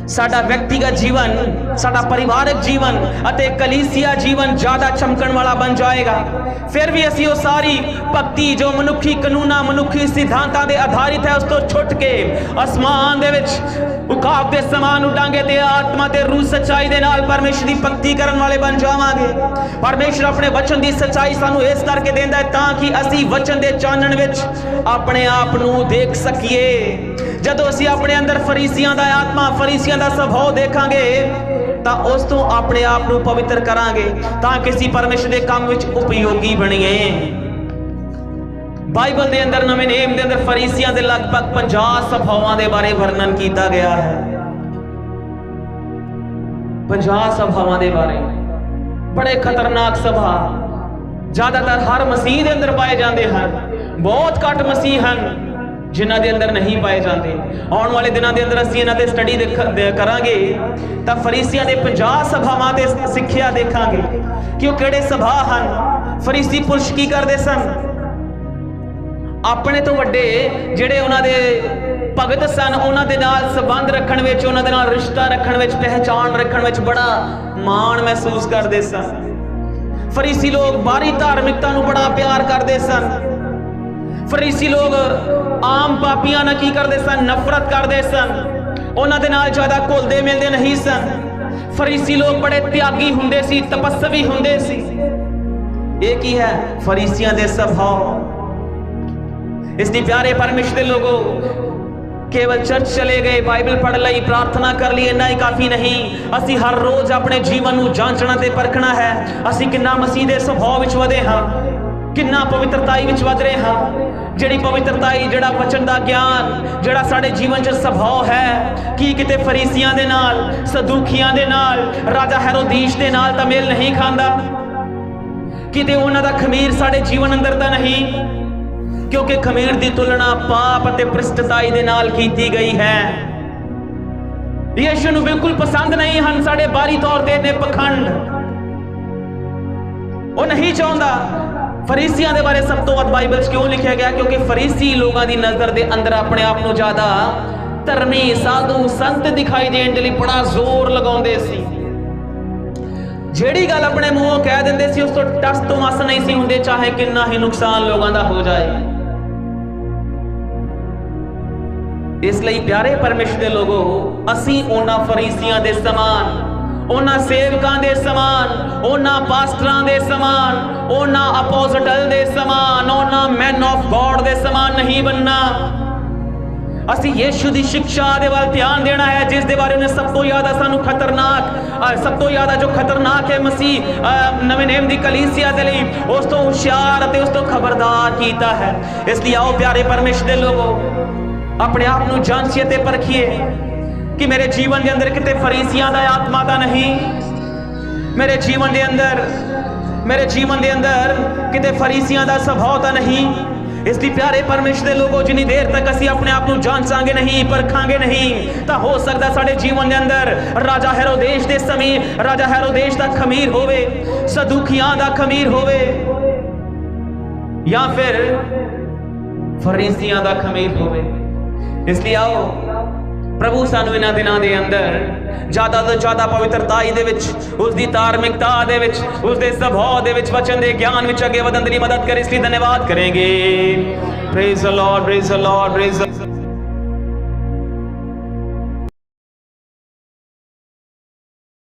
साडा व्यक्तिगत जीवन, साडा परिवारक जीवन अते कलीसिया जीवन ज्यादा चमकण वाला बन जाएगा। फिर भी असी वो सारी भक्ति जो मनुखी कानूना, मनुखी सिद्धांतां दे आधारित है, उस तो छुट के आसमान दे विच उकाब दे समान उडांगे ते आत्मा ते रूह सच्चाई दे नाल परमेश्वर दी भक्ति करन वाले बन जावांगे। परमेश्वर अपने वचन दी सच्चाई सानू इस करके देंदा है ताकि असी वचन दे चानण विच अपने आप नू देख सकीए। जदों असी अपने अंदर फरीसियां दा आत्मा, फरीसियां दा सुभाव देखांगे तां उस तो अपने आप को पवित्र करांगे ताकि असी परमेश्वर दे काम विच उपयोगी बणीए। बाइबल दे अंदर नवें नेम दे अंदर फरीसियां दे लगभग 50 सुभावां दे बारे वर्णन किया गया है। 50 सुभावां दे बारे, बड़े खतरनाक सुभाव ज्यादातर हर मसीह दे अंदर पाए जाते हैं। बहुत घट मसीह हैं जिन्हां दे अंदर नहीं पाए जाते। आने वाले दिनों के अंदर असीं इन्हां ते स्टडी करांगे तां फरीसियां दे 50 सुभावां ते सिੱਖਿਆ देखांगे कि वो किहड़े सुभाव हैं। फरीसी पुरुष की करते सन? अपने तो वड्डे जिहड़े उन्हां दे भगत सन उन्हां दे नाल संबंध रखण विच, उन्हां दे नाल रिश्ता रखण विच, पहचान रखण विच बड़ा माण महसूस करते सन। फरीसी लोग बाहरी धार्मिकता नूं बड़ा प्यार करते सन। फरीसी लोग आम पापियां नाल की करते सन? नफरत करते सन। उन्हां दे नाल ज्यादा घुलदे मिलदे नहीं सन। फरीसी लोग बड़े त्यागी हुंदे सी, तपस्वी हुंदे सी। एक ही है फरीसियां दे स्वभाव। इसलिए प्यारे परमेश्वर दे लोगों, केवल चर्च चले गए, बाइबल पढ़ ली, प्रार्थना कर ली, इन्ना ही काफ़ी नहीं। असी हर रोज अपने जीवन को जांचना ते परखना है। असी कितना मसीह दे स्वभाव विच वधे हाँ, कितना पवित्रताई विच वध रहे हाँ। जिहड़ी पवित्रताई, जिहड़ा वचन दा ज्ञान, जिहड़ा साडे जीवन च स्वभाव है, की किते फरीसियां दे नाल, सदूखियां दे नाल, राजा हेरोदीस दे नाल तां मेल नहीं खांदा। किते उन्हां दा खमीर साडे जीवन अंदर तां नहीं, क्योंकि खमीर की तुलना पाप और भ्रष्टताई दे नाल कीती गई है। ਯਿਸੂ ਨੂੰ ਬਿਲਕੁਲ ਪਸੰਦ ਨਹੀਂ ਹਨ ਸਾਡੇ ਬਾਹਰੀ ਤੌਰ ਤੇ ਨੇ ਪਖੰਡ। ਉਹ ਨਹੀਂ ਚਾਹੁੰਦਾ। ਫਰੀਸੀਆਂ ਦੇ ਬਾਰੇ ਸਭ ਤੋਂ ਵੱਧ ਬਾਈਬਲ 'ਚ ਕਿਉਂ ਲਿਖਿਆ ਗਿਆ? ਕਿਉਂਕਿ ਫਰੀਸੀ ਲੋਕਾਂ ਦੀ ਨਜ਼ਰ ਦੇ ਅੰਦਰ ਆਪਣੇ ਆਪ ਨੂੰ ਜ਼ਿਆਦਾ ਧਰਮੀ, ਸਾਧੂ, ਸੰਤ ਦਿਖਾਈ ਦੇਣ ਦੇ ਲਈ ਬੜਾ ਜ਼ੋਰ ਲਗਾਉਂਦੇ ਸੀ। ਜਿਹੜੀ ਗੱਲ ਆਪਣੇ ਮੂੰਹੋਂ ਕਹਿ ਦਿੰਦੇ ਸੀ ਉਸ ਤੋਂ ਟਸ ਤੋਂ ਮਸ ਨਹੀਂ ਸੀ ਹੁੰਦੇ, ਚਾਹੇ ਕਿੰਨਾ ਹੀ ਨੁਕਸਾਨ ਲੋਕਾਂ ਦਾ ਹੋ ਜਾਏ। ਇਸ ਲਈ ਪਿਆਰੇ ਪਰਮੇਸ਼ਰ ਦੇ ਲੋਗੋ, ਅਸੀਂ ਉਹਨਾਂ ਫਰੀਸੀਆਂ ਦੇ ਸਮਾਨ, ਉਹਨਾਂ ਸੇਵਕਾਂ ਦੇ ਸਮਾਨ, ਉਹਨਾਂ ਪਾਸਟਰਾਂ ਦੇ ਸਮਾਨ, ਉਹਨਾਂ ਅਪੋਸਟਲ ਦੇ ਸਮਾਨ, ਉਹਨਾਂ ਮੈਨ ਆਫ ਗॉड ਦੇ ਸਮਾਨ ਨਹੀਂ ਬਣਨਾ। ਅਸੀਂ ਯਿਸੂ ਦੀ ਸਿੱਖਿਆ ਦੇ ਵੱਲ ਧਿਆਨ ਦੇਣਾ ਹੈ, ਜਿਸ ਦੇ ਬਾਰੇ ਉਹਨੇ ਸਭ ਤੋਂ ਜ਼ਿਆਦਾ ਸਾਨੂੰ ਸਭ ਤੋਂ ਜ਼ਿਆਦਾ ਜੋ ਖਤਰਨਾਕ ਹੈ ਮਸੀਹ ਨਵੇਂ ਨੇਮ ਦੀ ਕਲੀਸਿਆ ਦੇ ਲਈ ਉਸ ਤੋਂ ਹੁਸ਼ਿਆਰ ਅਤੇ ਉਸ ਤੋਂ ਖਬਰਦਾਰ ਕੀਤਾ ਹੈ। ਇਸ ਲਈ ਆਓ ਪਿਆਰੇ ਪਰਮੇਸ਼ਰ ਦੇ ਲੋਗੋ, ਆਪਣੇ ਆਪ ਨੂੰ ਜਾਂਚੀਏ ਤੇ ਪਰਖੀਏ ਕਿ ਮੇਰੇ ਜੀਵਨ ਦੇ ਅੰਦਰ ਕਿਤੇ ਫਰੀਸੀਆਂ ਦਾ ਆਤਮਾ ਤਾਂ ਨਹੀਂ, ਮੇਰੇ ਜੀਵਨ ਦੇ ਅੰਦਰ ਕਿਤੇ ਫਰੀਸੀਆਂ ਦਾ ਸੁਭਾਅ ਤਾਂ ਨਹੀਂ। ਇਸ ਦੀ ਪਿਆਰੇ ਪਰਮੇਸ਼ਰ ਦੇ ਲੋਗੋ, ਜਿੰਨੀ ਦੇਰ ਤੱਕ ਅਸੀਂ ਆਪਣੇ ਆਪ ਨੂੰ ਜਾਂਚਾਂਗੇ ਨਹੀਂ, ਪਰਖਾਂਗੇ ਨਹੀਂ, ਤਾਂ ਹੋ ਸਕਦਾ ਸਾਡੇ ਜੀਵਨ ਦੇ ਅੰਦਰ ਰਾਜਾ ਹੈਰੋਦੇਸ਼ ਦਾ ਖਮੀਰ ਹੋਵੇ, ਸਦੂਕੀਆਂ ਦਾ ਖਮੀਰ ਹੋਵੇ, ਜਾਂ ਫਿਰ ਫਰੀਸੀਆਂ ਦਾ ਖਮੀਰ ਹੋਵੇ। ਇਸ ਲਈ ਆਓ ਪ੍ਰਭੂ ਸਾਨੂੰ ਇਹਨਾਂ ਦਿਨਾਂ ਦੇ ਅੰਦਰ ਜ਼ਿਆਦਾ ਤੋਂ ਜ਼ਿਆਦਾ ਪਵਿੱਤਰਤਾਈ ਦੇ ਵਿੱਚ, ਉਸ ਦੀ ਧਾਰਮਿਕਤਾ ਦੇ ਵਿੱਚ, ਉਸ ਦੇ ਸੁਭਾਅ ਦੇ ਵਿੱਚ, ਵਚਨ ਦੇ ਗਿਆਨ ਵਿੱਚ ਅੱਗੇ ਵਧਣ ਦੀ ਮਦਦ ਕਰੇ। ਇਸ ਲਈ ਧੰਨਵਾਦ ਕਰਾਂਗੇ। Praise the Lord, praise the Lord, praise